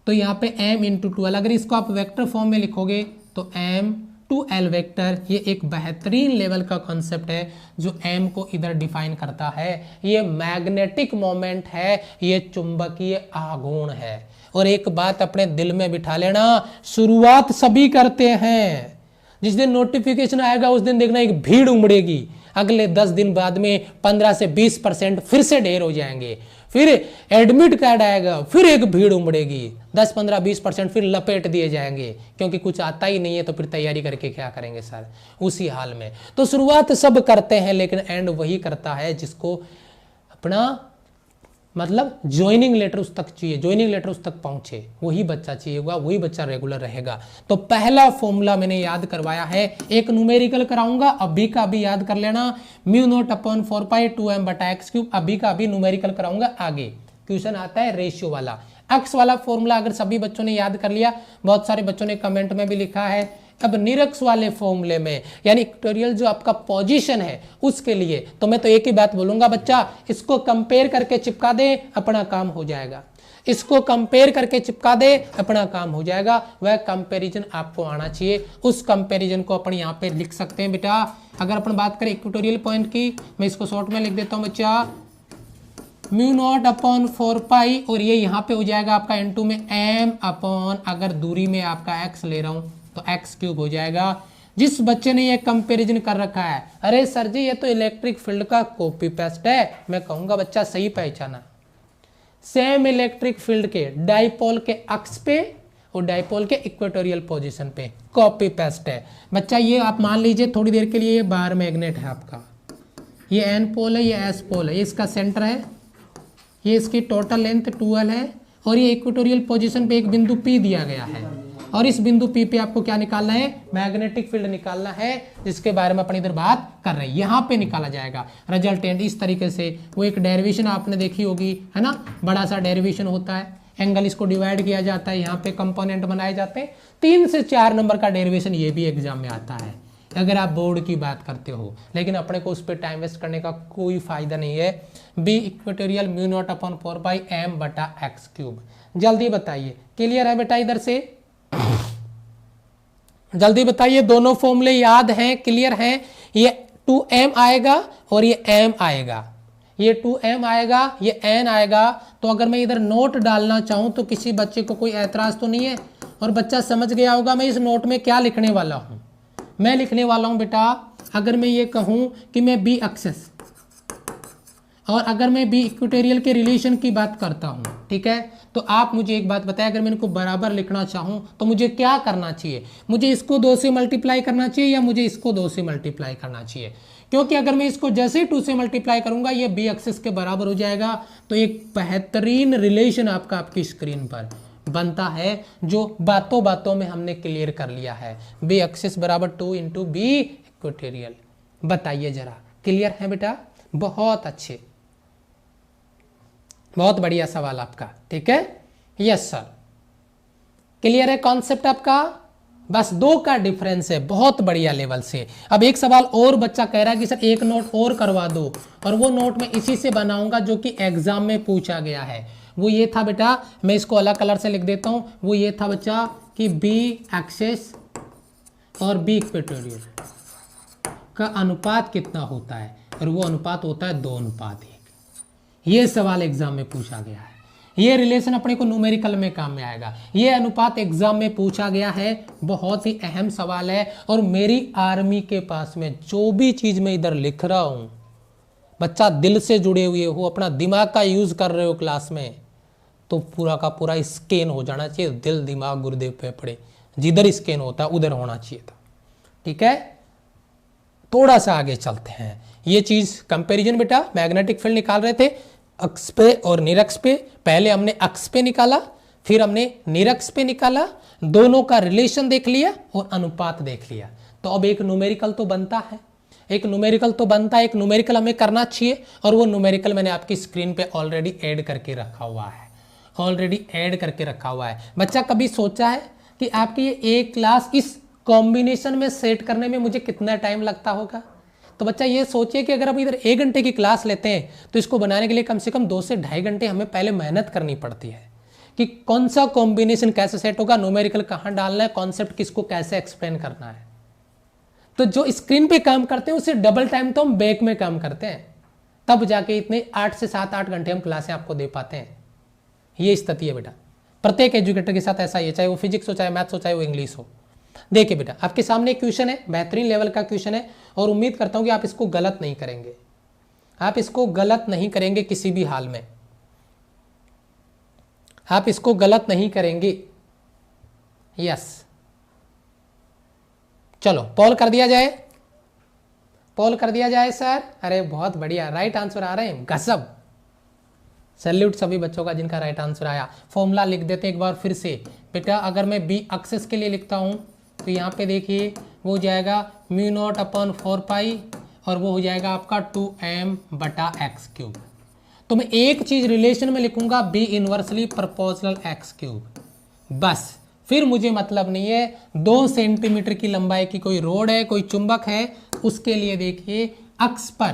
तो यहाँ पे m इंटू 2l, अगर इसको आप वेक्टर फॉर्म में लिखोगे तो m 2l वेक्टर, ये एक बेहतरीन लेवल का कॉन्सेप्ट है जो m को इधर डिफाइन करता है। ये मैग्नेटिक मोमेंट है, ये चुंबकीय आघूर्ण है। और एक बात अपने दिल में बिठा लेना, शुरुआत सभी करते हैं, जिस दिन नोटिफिकेशन आएगा उस दिन देखना एक भीड़ उमड़ेगी, अगले 10 दिन बाद में 15 से 20% फिर से ढेर हो जाएंगे, फिर एडमिट कार्ड आएगा, फिर एक भीड़ उमड़ेगी, 10, 15, 20% फिर लपेट दिए जाएंगे, क्योंकि कुछ आता ही नहीं है तो फिर तैयारी करके क्या करेंगे सर, उसी हाल में। तो शुरुआत सब करते हैं लेकिन एंड वही करता है जिसको अपना मतलब ज्वाइनिंग लेटर उस तक चाहिए, ज्वाइनिंग लेटर उस तक पहुंचे, वही बच्चा चाहिए होगा, वही बच्चा रेगुलर रहेगा। तो पहला फॉर्मूला मैंने याद करवाया है, एक न्यूमेरिकल कराऊंगा, अभी का अभी याद कर लेना, mu not upon 4 pi 2m बटा एक्स क्यूब, अभी का अभी न्यूमेरिकल कराऊंगा। आगे क्वेश्चन आता है रेशियो वाला, एक्स वाला फॉर्मूला अगर सभी बच्चों ने याद कर लिया, बहुत सारे बच्चों ने कमेंट में भी लिखा है। अब निरक्ष वाले फॉर्मूले में यानी इक्वेटोरियल जो आपका पोजीशन है उसके लिए तो मैं तो एक ही बात बोलूंगा बच्चा, इसको कंपेयर करके चिपका दे अपना काम हो जाएगा, इसको कंपेयर करके चिपका दे अपना काम हो जाएगा। वह कंपैरिजन आपको आना चाहिए, उस कंपैरिजन को अपन यहाँ पे लिख सकते हैं बेटा। अगर अपन बात करें इक्वेटोरियल पॉइंट की, मैं इसको शॉर्ट में लिख देता हूँ बच्चा, म्यू नॉट अपॉन 4 पाई, और ये यहाँ पे हो जाएगा आपका n2 में m अपॉन, अगर दूरी में आपका x ले रहा हूँ तो एक्स क्यूब हो जाएगा। जिस बच्चे ने ये कंपैरिजन कर रखा है, अरे सर जी ये तो इलेक्ट्रिक फील्ड का कॉपी पेस्ट है, मैं कहूंगा बच्चा सही पहचाना, सेम इलेक्ट्रिक फील्ड के डाइपोल के अक्ष पे और डाइपोल के इक्वेटोरियल पोजीशन पे कॉपी पेस्ट है बच्चा। ये आप मान लीजिए थोड़ी देर के लिए ये बार मैग्नेट है आपका, ये एन पोल है, ये एस पोल है, ये इसका सेंटर है, ये इसकी टोटल लेंथ 2l है, और ये इक्वेटोरियल पोजीशन पे एक बिंदु P दिया गया है, और इस बिंदु P पे आपको क्या निकालना है, मैग्नेटिक फील्ड निकालना है, जिसके बारे में अपन इधर बात कर रहे हैं। यहाँ पे निकाला जाएगा रिजल्टेंट इस तरीके से। वो एक डेरिवेशन आपने देखी होगी है ना, बड़ा सा डेरिवेशन होता है, एंगल इसको डिवाइड किया जाता है, यहाँ पे कंपोनेंट बनाए जाते हैं, 3 से 4 नंबर का डेरिवेशन ये भी एग्जाम में आता है अगर आप बोर्ड की बात करते हो, लेकिन अपने को उस पर टाइम वेस्ट करने का कोई फायदा नहीं है। B equatorial mu not upon 4 pi m बटा एक्स क्यूब। जल्दी बताइए, क्लियर है बेटा? इधर से जल्दी बताइए, दोनों फॉर्मूले याद हैं, क्लियर हैं? ये 2m आएगा और ये m आएगा, ये 2m आएगा, ये n आएगा। तो अगर मैं इधर नोट डालना चाहूं तो किसी बच्चे को कोई ऐतराज तो नहीं है? और बच्चा समझ गया होगा मैं इस नोट में क्या लिखने वाला हूं। मैं लिखने वाला हूं बेटा, अगर मैं ये कहूं कि मैं बी एक्सेस और अगर मैं बी इक्वेटोरियल के रिलेशन की बात करता हूं, ठीक है, तो आप मुझे एक बात बताएं, अगर मैं इनको बराबर लिखना चाहूं तो मुझे क्या करना चाहिए? मुझे इसको 2 से मल्टीप्लाई करना चाहिए या मुझे इसको 2 से मल्टीप्लाई करना चाहिए? क्योंकि अगर मैं इसको जैसे ही 2 से मल्टीप्लाई करूंगा ये बी एक्सेस के बराबर हो जाएगा। तो एक बेहतरीन रिलेशन आपका आपकी स्क्रीन पर बनता है जो बातों बातों में हमने क्लियर कर लिया है। बी एक्सेस बराबर 2 इंटू बी इक्वेटोरियल। बताइए जरा, क्लियर है बेटा? बहुत अच्छे, बहुत बढ़िया सवाल आपका, ठीक है? यस सर, क्लियर है कॉन्सेप्ट आपका? बस 2 का डिफरेंस है, बहुत बढ़िया लेवल से। अब एक सवाल और बच्चा कह रहा है कि सर एक नोट और करवा दो, और वो नोट मैं इसी से बनाऊंगा जो कि एग्जाम में पूछा गया है। वो ये था बेटा, मैं इसको अलग कलर से लिख देता हूं, वो ये था बच्चा कि बी एक्सेस और बी इक्वेटोरियल का अनुपात कितना होता है, और वो अनुपात होता है 2:1। ये सवाल एग्जाम में पूछा गया है। ये रिलेशन अपने को न्यूमेरिकल में काम में आएगा। ये अनुपात एग्जाम में पूछा गया है, बहुत ही अहम सवाल है। और मेरी आर्मी के पास में जो भी चीज मैं इधर लिख रहा हूं, बच्चा दिल से जुड़े हुए हो, अपना दिमाग का यूज कर रहे हो क्लास में, तो पूरा का पूरा स्कैन हो जाना चाहिए। दिल, दिमाग, गुर्दे, फेफड़े, जिधर स्कैन होता है उधर होना चाहिए था, ठीक है? थोड़ा सा आगे चलते हैं। ये चीज कंपैरिजन बेटा, मैग्नेटिक फील्ड निकाल रहे थे अक्ष पे और निरक्ष पे। पहले हमने अक्ष पे निकाला, फिर हमने निरक्ष पे निकाला, दोनों का रिलेशन देख लिया और अनुपात देख लिया। तो अब एक न्यूमेरिकल तो बनता है, एक न्यूमेरिकल तो बनता है, एक न्यूमेरिकल हमें करना चाहिए, और वो न्यूमेरिकल मैंने आपकी स्क्रीन पे ऑलरेडी ऐड करके रखा हुआ है, ऑलरेडी ऐड करके रखा हुआ है। बच्चा कभी सोचा है कि आपकी ये एक क्लास इस कॉम्बिनेशन में सेट करने में मुझे कितना टाइम लगता होगा? तो बच्चा ये सोचिए कि अगर हम इधर 1 घंटे की क्लास लेते हैं तो इसको बनाने के लिए कम से कम 2 से 2.5 घंटे हमें पहले मेहनत करनी पड़ती है कि कौन सा कॉम्बिनेशन कैसे सेट होगा, न्यूमेरिकल कहाँ डालना है, कॉन्सेप्ट किसको कैसे एक्सप्लेन करना है। तो जो स्क्रीन पे काम करते हैं उससे डबल टाइम तो हम बैक में काम करते हैं, तब जाके इतने 8 से 7-8 घंटे हम क्लासें आपको दे पाते हैं। ये स्थिति है बेटा, प्रत्येक एजुकेटर के साथ ऐसा ही है, चाहे वो फिजिक्स हो, चाहे मैथ्स हो, चाहे वो इंग्लिश हो। देखिए बेटा, आपके सामने एक क्वेश्चन है, बेहतरीन लेवल का क्वेश्चन है, और उम्मीद करता हूं कि आप इसको गलत नहीं करेंगे, आप इसको गलत नहीं करेंगे किसी भी हाल में, आप इसको गलत नहीं करेंगे। यस, चलो पॉल कर दिया जाए, पॉल कर दिया जाए सर। अरे बहुत बढ़िया, राइट आंसर आ रहे हैं, गजब, सैल्यूट सभी बच्चों का जिनका राइट आंसर आया। फॉर्मूला लिख देते हैं एक बार फिर से बेटा। अगर मैं बी एक्सेस के लिए लिखता हूं तो यहाँ पे देखिए वो हो जाएगा μ0/4π, और वो हो जाएगा आपका 2m/x³। तो मैं एक चीज रिलेशन में लिखूंगा, बी इनवर्सली प्रोपोर्शनल x³, बस। फिर मुझे मतलब नहीं है 2 सेंटीमीटर की लंबाई की कोई रोड है, कोई चुंबक है, उसके लिए देखिए अक्ष पर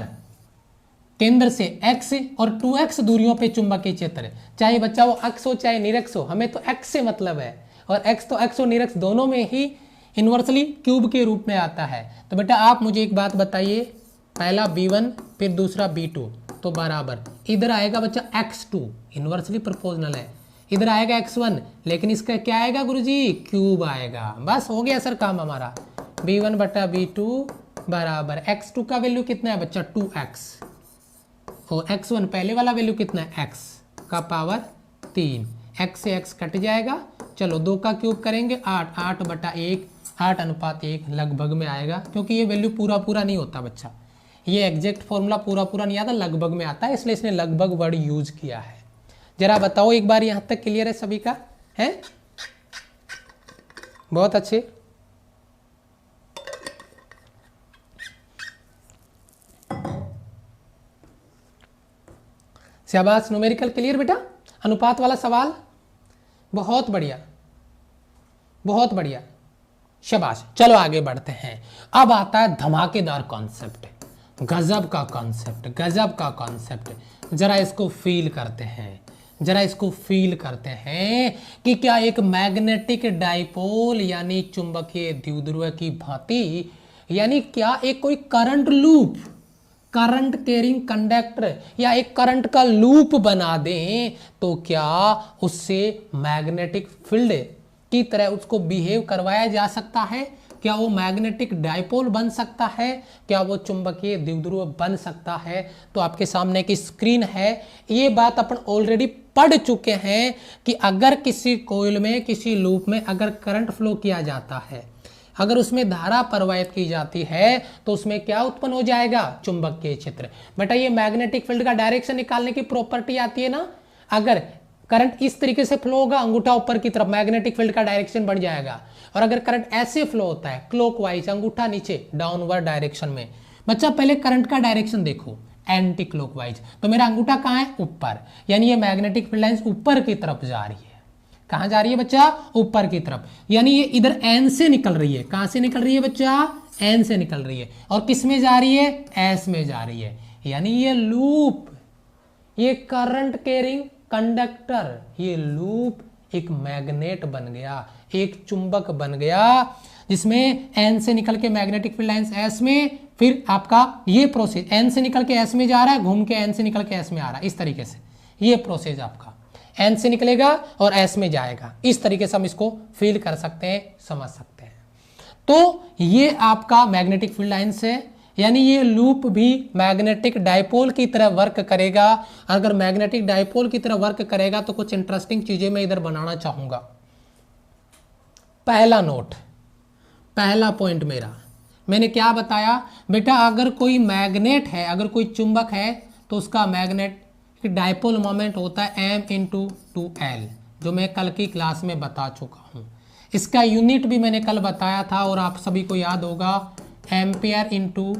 केंद्र से x और 2x दूरियों पे चुंबकीय क्षेत्र, चाहे बच्चा वो अक्ष हो चाहे निरक्ष हो, हमें तो x से मतलब है, और x तो x और निरक्ष दोनों में ही इनवर्सली क्यूब के रूप में आता है। तो बेटा आप मुझे एक बात बताइए, पहला b1 फिर दूसरा b2, तो बराबर इधर आएगा बच्चा x2, इनवर्सली प्रोपोर्शनल है, इधर आएगा x1, लेकिन इसका क्या आएगा गुरुजी? क्यूब आएगा। बस हो गया सर काम हमारा। b1/b2 बराबर x2 का वैल्यू कितना है बच्चा? 2x, और x1 पहले वाला वैल्यू कितना है? x का पावर 3, x से x कट जाएगा, चलो 2 का क्यूब करेंगे 8, 8/1, 8:1 लगभग में आएगा, क्योंकि ये वैल्यू पूरा नहीं होता बच्चा, ये एग्जैक्ट फॉर्मूला पूरा नहीं आता, लगभग में आता है, इसलिए इसने लगभग वर्ड यूज किया है। जरा बताओ एक बार, यहाँ तक क्लियर है सभी का? है बहुत अच्छे। शाबाश, न्यूमेरिकल क्लियर बेटा, अनुपात वाला सवाल, बहुत बढ़िया बहुत बढ़िया, शाबाश। चलो आगे बढ़ते हैं। अब आता है धमाकेदार कॉन्सेप्ट, गजब का कॉन्सेप्ट, गजब का कॉन्सेप्ट। जरा इसको फील करते हैं, जरा इसको फील करते हैं कि क्या एक मैग्नेटिक डाइपोल यानी चुंबकीय द्विध्रुव की भांति, यानी क्या एक कोई current loop, current carrying conductor या एक करंट का लूप बना दें तो क्या उससे मैग्नेटिक फील्ड की तरह उसको बिहेव करवाया जा सकता है? क्या वो मैग्नेटिक डाइपोल बन सकता है? क्या वो चुंबकीय द्विध्रुव बन सकता है? तो आपके सामने की स्क्रीन है, ये बात अपन ऑलरेडी पढ़ चुके हैं कि अगर किसी कोइल में, किसी लूप में अगर करंट फ्लो किया जाता है, अगर उसमें धारा प्रवाहित की जाती है तो उसमें क्या उत्पन्न हो जाएगा? चुंबकीय क्षेत्र। बेटा ये मैग्नेटिक फील्ड का डायरेक्शन निकालने की प्रॉपर्टी आती है ना, अगर करंट इस तरीके से फ्लो होगा, अंगूठा ऊपर की तरफ, मैग्नेटिक फील्ड का डायरेक्शन बढ़ जाएगा, और अगर करंट ऐसे फ्लो होता है क्लॉकवाइज, अंगूठा नीचे, डाउनवर्ड डायरेक्शन में, बच्चा पहले करंट का डायरेक्शन देखो, एंटी क्लॉकवाइज, तो मेरा अंगूठा कहाँ है? ऊपर, यानी ये मैग्नेटिक फील्ड लाइंस ऊपर की तरफ जा रही है। कहां जा रही है बच्चा? ऊपर की तरफ, यानी ये इधर एन से निकल रही है। कहां से निकल रही है बच्चा? एन से निकल रही है, और किस में जा रही है? एस में जा रही है। यानी ये लूप, ये करंट कैरिंग कंडक्टर, ये लूप एक मैग्नेट बन गया, एक चुंबक बन गया, जिसमें एन से निकल के मैग्नेटिक फील्ड लाइंस एस में, फिर आपका ये प्रोसेस एन से निकल के एस में जा रहा है, घूम के एन से निकल के एस में आ रहा है, इस तरीके से ये प्रोसेस आपका एन से निकलेगा और एस में जाएगा। इस तरीके से हम इसको फील कर सकते हैं, समझ सकते हैं। तो ये आपका मैग्नेटिक फील्ड लाइंस है, यानी ये लूप भी मैग्नेटिक डाइपोल की तरह वर्क करेगा। अगर मैग्नेटिक डाइपोल की तरह वर्क करेगा तो कुछ इंटरेस्टिंग चीजें मैं इधर बनाना चाहूंगा। पहला नोट, पहला पॉइंट मेरा, मैंने क्या बताया बेटा? अगर कोई मैग्नेट है, अगर कोई चुंबक है, तो उसका मैग्नेट डाइपोल मोमेंट होता है m × 2l, जो मैं कल की क्लास में बता चुका हूं। इसका यूनिट भी मैंने कल बताया था और आप सभी को याद होगा, ampere into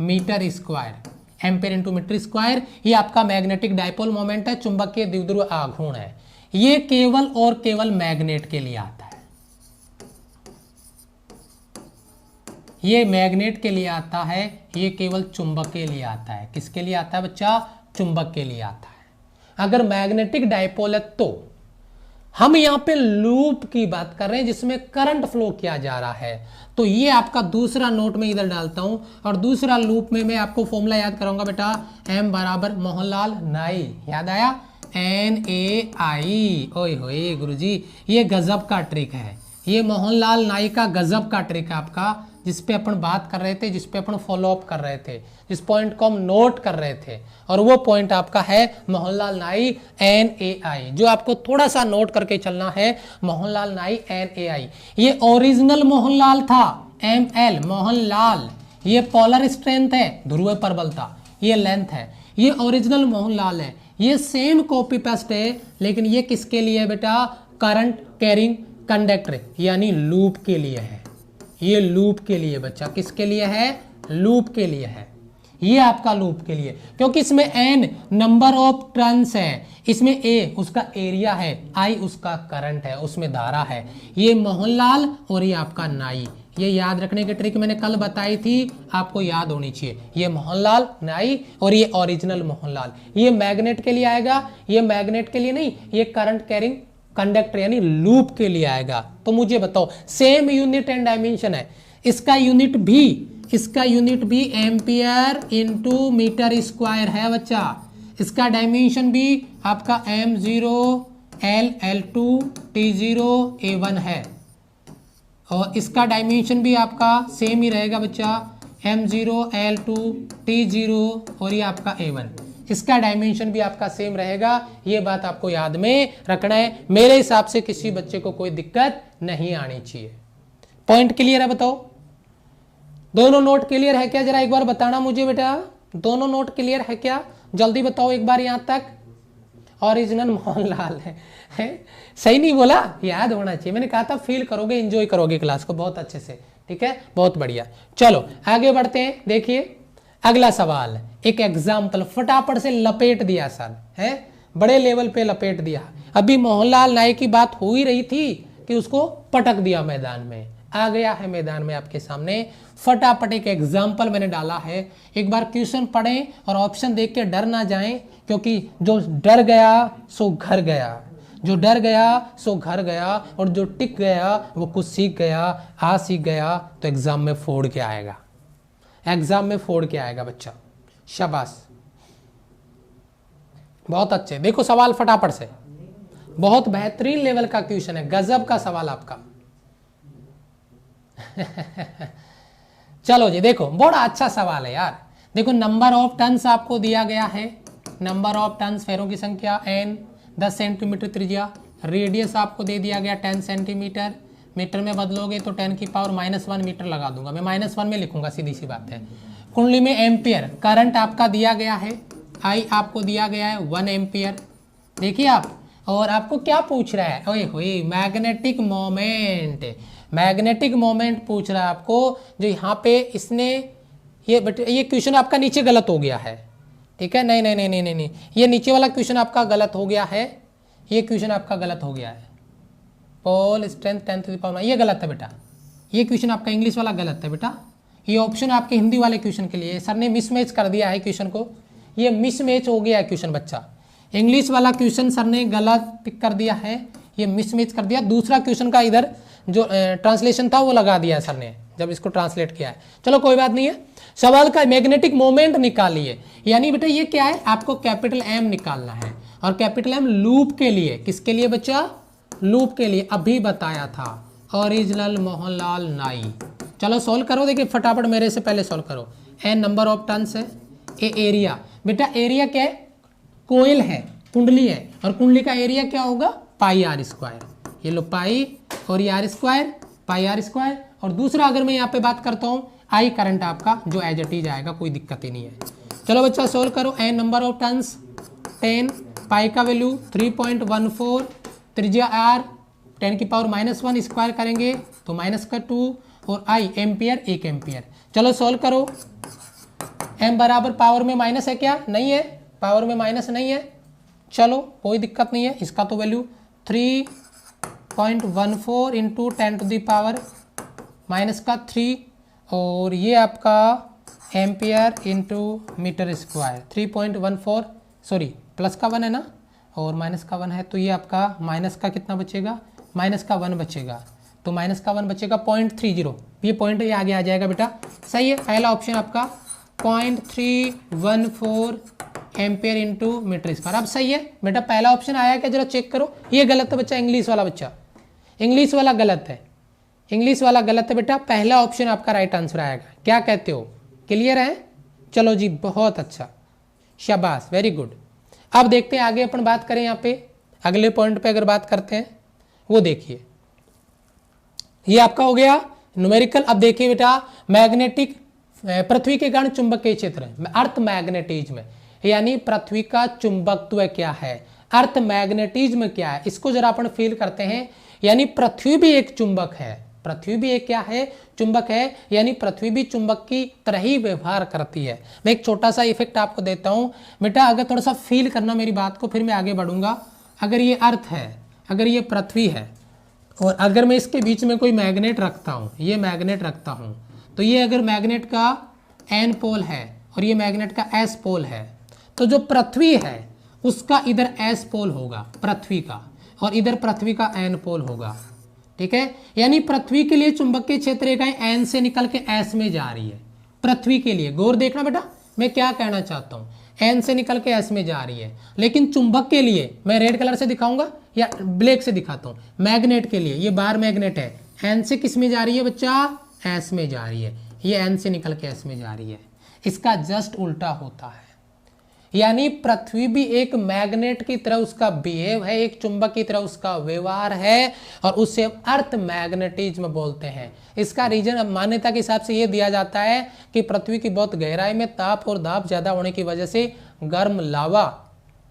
metre square. Ampere into metre square, ये आपका मैग्नेटिक डायपोल मोमेंट है, चुंबकीय द्विध्रुव आघूर्ण है। ये केवल और केवल मैग्नेट के लिए आता है, ये मैग्नेट के लिए आता है, ये केवल चुंबक के लिए आता है। किसके लिए आता है बच्चा? चुंबक के लिए आता है। अगर मैग्नेटिक डायपोल है तो हम यहां पे लूप की बात कर रहे हैं जिसमें करंट फ्लो किया जा रहा है। तो ये आपका दूसरा नोट में इधर डालता हूं और दूसरा लूप में मैं आपको फॉर्मूला याद कराऊंगा बेटा, M बराबर मोहनलाल नाई, याद आया? NAI। ओए होए गुरुजी, ये गजब का ट्रिक है, ये मोहनलाल नाई का गजब का ट्रिक है आपका, जिस पे अपन बात कर रहे थे, जिस पे अपन फॉलो अप कर रहे थे, जिस पॉइंट को हम नोट कर रहे थे, और वो पॉइंट आपका है मोहनलाल नाई NAI, जो आपको थोड़ा सा नोट करके चलना है। मोहनलाल नाई NAI, ये ओरिजिनल मोहनलाल था, ML मोहनलाल, ये पोलर स्ट्रेंथ है, ध्रुवीय प्रबलता, ये लेंथ है, ये ओरिजिनल मोहनलाल है। ये सेम कॉपी पेस्ट है, लेकिन ये किसके लिए है बेटा? करंट कैरिंग कंडक्टर, यानी लूप के लिए है। ये लूप के लिए बच्चा, किसके लिए है? लूप के लिए है। ये आपका लूप के लिए, क्योंकि इसमें n नंबर ऑफ टर्न्स है, इसमें a उसका एरिया है, I उसका करंट है, उसमें धारा है। ये मोहनलाल और ये आपका नाई, ये याद रखने की ट्रिक मैंने कल बताई थी, आपको याद होनी चाहिए। ये मोहनलाल नाई और ये ओरिजिनल मोहनलाल, ये मैग्नेट के लिए आएगा, ये मैग्नेट के लिए नहीं, ये करंट कैरिंग कंडक्टर यानी लूप के लिए आएगा। तो मुझे बताओ, सेम यूनिट एंड डायमेंशन है, इसका यूनिट भी एम्पियर इंटू मीटर स्क्वायर है बच्चा, इसका डायमेंशन भी आपका M0 L2 T0 A1 है, और इसका डायमेंशन भी आपका सेम ही रहेगा बच्चा, M0 L2 T0 और ये आपका A1, इसका डायमेंशन भी आपका सेम रहेगा। ये बात आपको याद में रखना है। मेरे हिसाब से किसी बच्चे को कोई दिक्कत नहीं आनी चाहिए। पॉइंट क्लियर है? बताओ, दोनों नोट क्लियर है क्या? जरा एक बार बताना मुझे बेटा, दोनों नोट क्लियर है क्या? जल्दी बताओ एक बार। यहां तक ओरिजिनल मोहनलाल है, सही नहीं बोला? याद होना चाहिए, मैंने कहा था फील करोगे, एंजॉय करोगे क्लास को बहुत अच्छे से। ठीक है, बहुत बढ़िया। चलो आगे बढ़ते हैं। देखिए अगला सवाल, एक एग्जाम्पल, फटाफट से लपेट दिया सर, है बड़े लेवल पे लपेट दिया। अभी मोहनलाल नाई की बात हो ही रही थी कि उसको पटक दिया मैदान में, आ गया है मैदान में आपके सामने। फटाफट एक एग्जाम्पल मैंने डाला है, एक बार क्वेश्चन पढ़ें और ऑप्शन देख के डर ना जाएं, क्योंकि जो डर गया सो घर गया, जो डर गया सो घर गया, और जो टिक गया वो कुछ सीख गया, आ सीख गया तो एग्जाम में फोड़ के आएगा, एग्जाम में फोड़ के आएगा बच्चा। शाबाश, बहुत अच्छे। देखो सवाल फटाफट से, बहुत बेहतरीन लेवल का क्वेश्चन है, गजब का सवाल आपका। चलो जी देखो, बड़ा अच्छा सवाल है यार। देखो नंबर ऑफ टर्न्स आपको दिया गया है, नंबर ऑफ टर्न्स फेरों की संख्या n, 10 सेंटीमीटर त्रिज्या, रेडियस आपको दे दिया गया 10 सेंटीमीटर, मीटर में बदलोगे तो 10 की पावर -1 मीटर लगा दूंगा, मैं -1 में लिखूंगा, सीधी सी बात है। कुंडली में एम्पियर, करंट आपका दिया गया है, I आपको दिया गया है 1 एम्पियर। देखिए आप, और आपको क्या पूछ रहा है? ओए होए, मैग्नेटिक मोमेंट, मैग्नेटिक मोमेंट पूछ रहा है आपको, जो यहाँ पे इसने ये क्वेश्चन आपका नीचे गलत हो गया है। ठीक है, नहीं नहीं नहीं नहीं नहीं, ये नीचे वाला क्वेश्चन आपका गलत हो गया है, ये क्वेश्चन आपका गलत हो गया है। Pole strength 10 to the power, ये गलत है बेटा, ये क्वेश्चन आपका इंग्लिश वाला गलत है बेटा। ये ऑप्शन आपके हिंदी वाले क्वेश्चन के लिए, सर ने मिसमैच कर दिया है क्वेश्चन को, ये मिसमैच हो गया है क्वेश्चन बच्चा। इंग्लिश वाला क्वेश्चन सर ने गलत पिक कर दिया है, ये मिसमैच कर दिया, दूसरा क्वेश्चन का इधर जो ट्रांसलेशन था वो लगा दिया सर ने जब इसको ट्रांसलेट किया है। चलो कोई बात नहीं है। सवाल का मैग्नेटिक मोमेंट निकालिए, यानी बेटा ये क्या है, आपको कैपिटल M निकालना है, और कैपिटल M लूप के लिए, किसके लिए बच्चा? लूप के लिए, अभी बताया था, ओरिजिनल मोहनलाल नाई। चलो सॉल्व करो, देखिए फटाफट मेरे से पहले सॉल्व करो। n नंबर ऑफ टर्न्स है, ए एरिया, बेटा एरिया क्या है? कोयल है, कुंडली है, और कुंडली का एरिया क्या होगा? Pi R square. ये लो पाई और ये R square, pi R square. और दूसरा अगर मैं यहाँ पे बात करता हूँ, आई करंट आपका जो एज इट इज आएगा, कोई दिक्कत ही नहीं है। चलो बच्चा सोल्व करो। n नंबर ऑफ टर्न्स 10, पाई का वैल्यू 3.14, त्रिज्या r, 10⁻⁻1 स्क्वायर करेंगे तो माइनस का 2 और I एम्पियर 1 एम्पियर। चलो सॉल्व करो। m बराबर पावर में माइनस है क्या? नहीं है, पावर में माइनस नहीं है। चलो कोई दिक्कत नहीं है, इसका तो वैल्यू 3.14 इंटू 10⁻³ और ये आपका ampere into metre square 3.14 sorry plus का 1 है ना और माइनस का 1 है तो ये आपका माइनस का कितना बचेगा? माइनस का 1 बचेगा तो माइनस का 1 बचेगा 0.30। ये पॉइंट ये आगे आ जाएगा बेटा। सही है, पहला ऑप्शन आपका 0.314 एम्पियर इंटू मीटर स्क्वायर। अब सही है बेटा, पहला ऑप्शन आया क्या जरा चेक करो। ये गलत है बच्चा, इंग्लिश वाला बच्चा, इंग्लिश वाला गलत है, इंग्लिश वाला गलत है बेटा। पहला ऑप्शन आपका राइट आंसर आएगा। क्या कहते हो? क्लियर है? चलो जी बहुत अच्छा, शाबाश, वेरी गुड। अब देखते हैं आगे अपन बात करें, यहाँ पे अगले पॉइंट पे अगर बात करते हैं वो देखिए, ये आपका हो गया न्यूमेरिकल। अब देखिए बेटा, मैग्नेटिक पृथ्वी के कारण चुंबकीय क्षेत्र, अर्थ मैग्नेटिज्म यानी पृथ्वी का चुंबकत्व क्या है, अर्थ मैग्नेटिज्म क्या है, इसको जरा अपन फील करते हैं। यानी पृथ्वी भी एक चुंबक है, पृथ्वी भी एक क्या है? चुंबक है। यानी पृथ्वी भी चुंबक की तरह ही व्यवहार करती है। मैं एक छोटा सा इफेक्ट आपको देता हूं बेटा, अगर थोड़ा सा फील करना मेरी बात को, फिर मैं आगे बढ़ूंगा। अगर ये अर्थ है, अगर ये पृथ्वी है और अगर मैं इसके बीच में कोई मैग्नेट रखता हूँ, ये मैग्नेट रखता हूँ, तो ये अगर मैग्नेट का N पोल है और ये मैग्नेट का S पोल है, तो जो पृथ्वी है उसका इधर S पोल होगा पृथ्वी का और इधर पृथ्वी का N पोल होगा। ठीक है, यानी पृथ्वी के लिए चुंबकीय क्षेत्र इकाई N से निकल के S में जा रही है। पृथ्वी के लिए गौर देखना बेटा, मैं क्या कहना चाहता हूँ, N से निकल के S में जा रही है। लेकिन चुंबक के लिए मैं रेड कलर से दिखाऊंगा या ब्लैक से दिखाता हूँ। मैग्नेट के लिए ये बार मैग्नेट है, N से किस में जा रही है बच्चा? S में जा रही है। ये N से निकल के S में जा रही है। इसका जस्ट उल्टा होता है। यानी पृथ्वी भी एक मैग्नेट की तरह उसका बिहेव है, एक चुंबक की तरह उसका व्यवहार है और उसे अर्थ मैग्नेटिज्म बोलते हैं। इसका रीजन मान्यता के हिसाब से यह दिया जाता है कि पृथ्वी की बहुत गहराई में ताप और दाब ज्यादा होने की वजह से गर्म लावा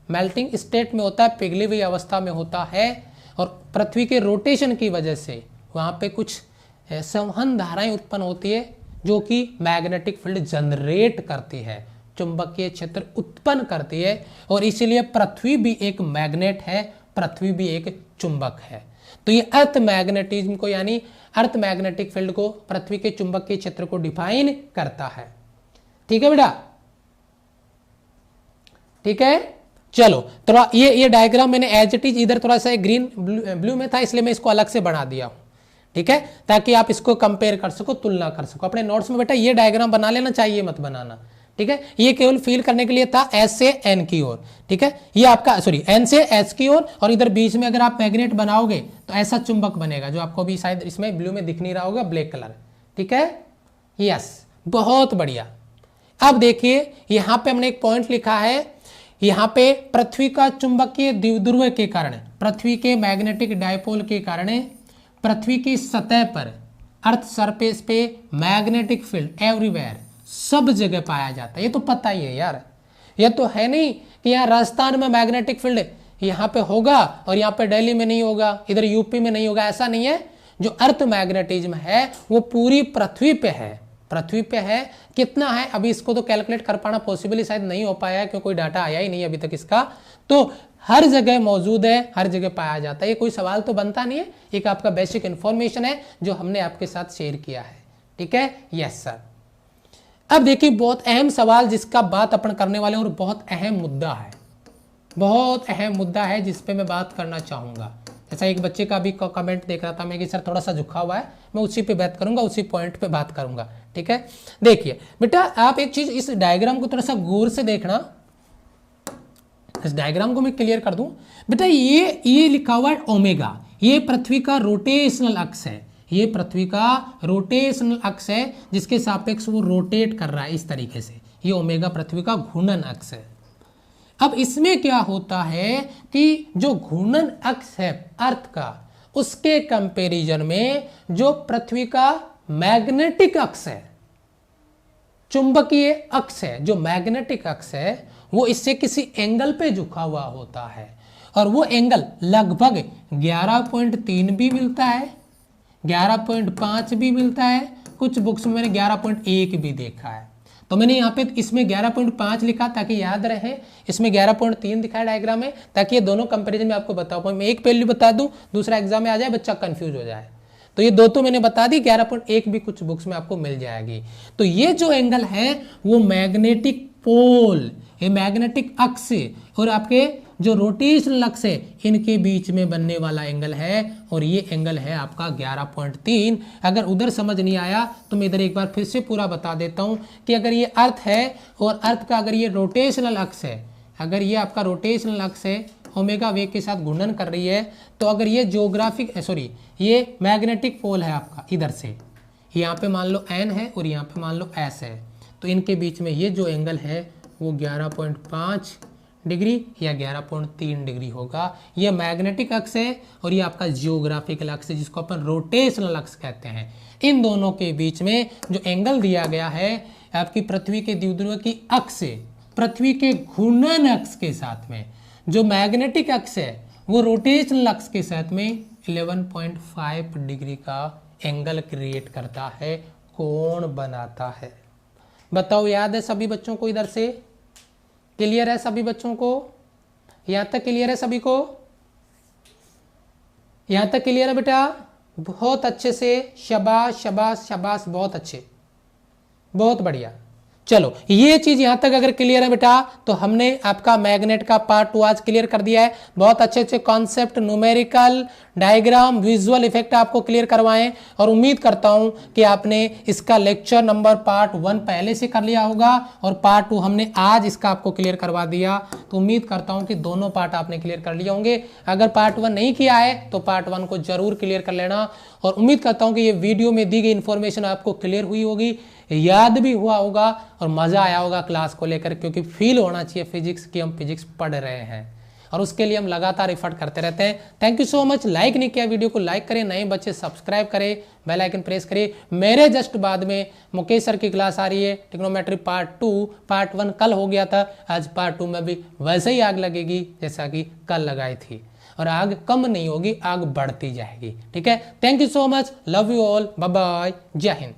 मेल्टिंग स्टेट में होता है, पिघली हुई अवस्था में होता है और पृथ्वी के रोटेशन की वजह से वहां पे कुछ संवहन धाराएं उत्पन्न होती है जो कि मैग्नेटिक फील्ड जनरेट करती है, चुंबकीय क्षेत्र उत्पन्न करती है और इसीलिए पृथ्वी भी एक मैग्नेट है, पृथ्वी भी एक चुंबक है। तो ये अर्थ मैग्नेटिज्म को यानी अर्थ मैग्नेटिक फील्ड को, पृथ्वी के चुंबकीय क्षेत्र को डिफाइन करता है। ठीक है बेटा, ठीक है। चलो थोड़ा ये डायग्राम मैंने एज इट इज इधर थोड़ा सा ग्रीन ब्लू में था इसलिए मैं इसको अलग से बना दिया हूं। ठीक है, ताकि आप इसको कंपेयर कर सको, तुलना कर सको। अपने नोट्स में बेटा ये डायग्राम बना लेना, चाहिए मत बनाना। ठीक है, ये केवल फील करने के लिए था S से N की ओर। ठीक है, ये आपका सॉरी N से S की ओर और इधर बीच में अगर आप मैग्नेट बनाओगे तो ऐसा चुंबक बनेगा जो आपको भी शायद इसमें ब्लू में दिख नहीं रहा होगा, ब्लैक कलर। ठीक है, यस, बहुत बढ़िया। अब देखिए यहां पे हमने एक पॉइंट लिखा है, यहां पे पृथ्वी का चुंबकीय द्विध्रुव के कारण, पृथ्वी के मैग्नेटिक डायपोल के कारण पृथ्वी की सतह पर, अर्थ सरफेस पे मैग्नेटिक फील्ड एवरीवेयर, सब जगह पाया जाता है। ये तो पता ही है यार, ये तो है नहीं कि यहाँ राजस्थान में मैग्नेटिक फील्ड यहाँ पे होगा और यहाँ पे दिल्ली में नहीं होगा, इधर यूपी में नहीं होगा, ऐसा नहीं है। जो अर्थ मैग्नेटिज्म है वो पूरी पृथ्वी पे है, पृथ्वी पे है। कितना है अभी इसको तो कैलकुलेट कर पाना पॉसिबल शायद नहीं हो पाया है क्योंकि कोई डाटा आया ही नहीं अभी तक इसका। तो हर जगह मौजूद है, हर जगह पाया जाता है, ये कोई सवाल तो बनता नहीं है, एक आपका बेसिक इंफॉर्मेशन है जो हमने आपके साथ शेयर किया है। ठीक है, यस सर। अब देखिए बहुत अहम सवाल जिसका बात अपन करने वाले हैं और बहुत अहम मुद्दा है, बहुत अहम मुद्दा है जिस पे मैं बात करना चाहूंगा। जैसा एक बच्चे का भी कमेंट देख रहा था मैं कि सर थोड़ा सा झुका हुआ है, मैं उसी पे बात करूंगा, उसी पॉइंट पे बात करूंगा। ठीक है, देखिए बेटा आप एक चीज इस डायग्राम को थोड़ा सा गौर से देखना, इस डायग्राम को मैं क्लियर कर दूं बेटा। ये लिखा हुआ है ओमेगा, ये पृथ्वी का रोटेशनल अक्ष है, ये पृथ्वी का रोटेशनल अक्ष है जिसके सापेक्ष वो रोटेट कर रहा है इस तरीके से। ये ओमेगा पृथ्वी का घूर्णन अक्ष है। अब इसमें क्या होता है कि जो घूर्णन अक्ष है अर्थ का, उसके कंपैरिजन में जो पृथ्वी का मैग्नेटिक अक्ष है, चुंबकीय अक्ष है, जो मैग्नेटिक अक्ष है वो इससे किसी एंगल पे झुका हुआ होता है और वो एंगल लगभग 11.3 भी मिलता है, 11.5 भी मिलता है, कुछ बुक्स में मैंने 11.1 भी देखा है। तो मैंने यहाँ पे इसमें 11.5 लिखा ताकि याद रहे, इसमें 11.3 दिखा है डायग्राम में, ताकि ये दोनों कंपैरिजन में आपको बता पाऊँ। मैं एक पहलू बता दूं, दूसरा एग्जाम में आ जाए बच्चा कंफ्यूज हो जाए। तो ये दो तो मैंने बता दी, 11.1 भी कुछ बुक्स में आपको मिल जाएगी। तो ये जो एंगल है वो मैग्नेटिक पोल, ये मैग्नेटिक अक्ष और आपके जो रोटेशनल अक्ष है इनके बीच में बनने वाला एंगल है, और ये एंगल है आपका 11.3। अगर उधर समझ नहीं आया तो मैं इधर एक बार फिर से पूरा बता देता हूं कि अगर ये अर्थ है और अर्थ का अगर ये रोटेशनल अक्ष है, अगर ये आपका रोटेशनल अक्ष है, ओमेगा वेग के साथ घूर्णन कर रही है, तो अगर ये ज्योग्राफिक ये मैग्नेटिक पोल है आपका इधर से, यहाँ पे मान लो n है और यहाँ पे मान लो s है, तो इनके बीच में ये जो एंगल है वो 11.5 डिग्री या 11.3 डिग्री होगा। ये मैग्नेटिक अक्ष है और ये आपका जियोग्राफिकल अक्ष है जिसको अपन रोटेशनल अक्ष कहते हैं। इन दोनों के बीच में जो एंगल दिया गया है आपकी पृथ्वी के द्विध्रुव की अक्ष से पृथ्वी के घूर्णन अक्ष के साथ में, जो मैग्नेटिक अक्ष है वो रोटेशनल अक्ष के साथ में 11.5 डिग्री का एंगल क्रिएट करता है, कोण बनाता है। बताओ याद है सभी बच्चों को? इधर से क्लियर है सभी बच्चों को? यहां तक क्लियर है सभी को? यहां तक क्लियर है बेटा? बहुत अच्छे से, शाबाश शाबाश शाबाश, बहुत अच्छे, बहुत बढ़िया। चलो ये चीज यहां तक अगर क्लियर है बेटा तो हमने आपका मैग्नेट का पार्ट 2 आज क्लियर कर दिया है। बहुत अच्छे अच्छे concept, numerical, diagram, visual effect आपको क्लियर करवाएं, और उम्मीद करता हूं कि आपने इसका लेक्चर नंबर पार्ट 1 पहले से कर लिया होगा और पार्ट 2 हमने आज इसका आपको क्लियर करवा दिया। तो उम्मीद करता हूं कि दोनों पार्ट आपने क्लियर कर लिए होंगे। अगर पार्ट 1 नहीं किया है तो पार्ट 1 को जरूर क्लियर कर लेना, और उम्मीद करता हूं कि ये वीडियो में दी गई इंफॉर्मेशन आपको क्लियर हुई होगी, याद भी हुआ होगा और मजा आया होगा क्लास को लेकर, क्योंकि फील होना चाहिए फिजिक्स की हम फिजिक्स पढ़ रहे हैं, और उसके लिए हम लगातार एफर्ट करते रहते हैं। Thank you so much. Like नहीं किया वीडियो को लाइक करें, नए बच्चे सब्सक्राइब करें, बेल आइकन प्रेस करें। मेरे जस्ट बाद में मुकेश सर की क्लास आ रही है ट्रिग्नोमेट्री पार्ट 2। पार्ट 1 कल हो गया था, आज पार्ट 2 में भी वैसे ही आग लगेगी जैसा कि कल लगाई थी, और आग कम नहीं होगी, आग बढ़ती जाएगी। ठीक है, thank you so much, love you all, bye bye, जय हिंद।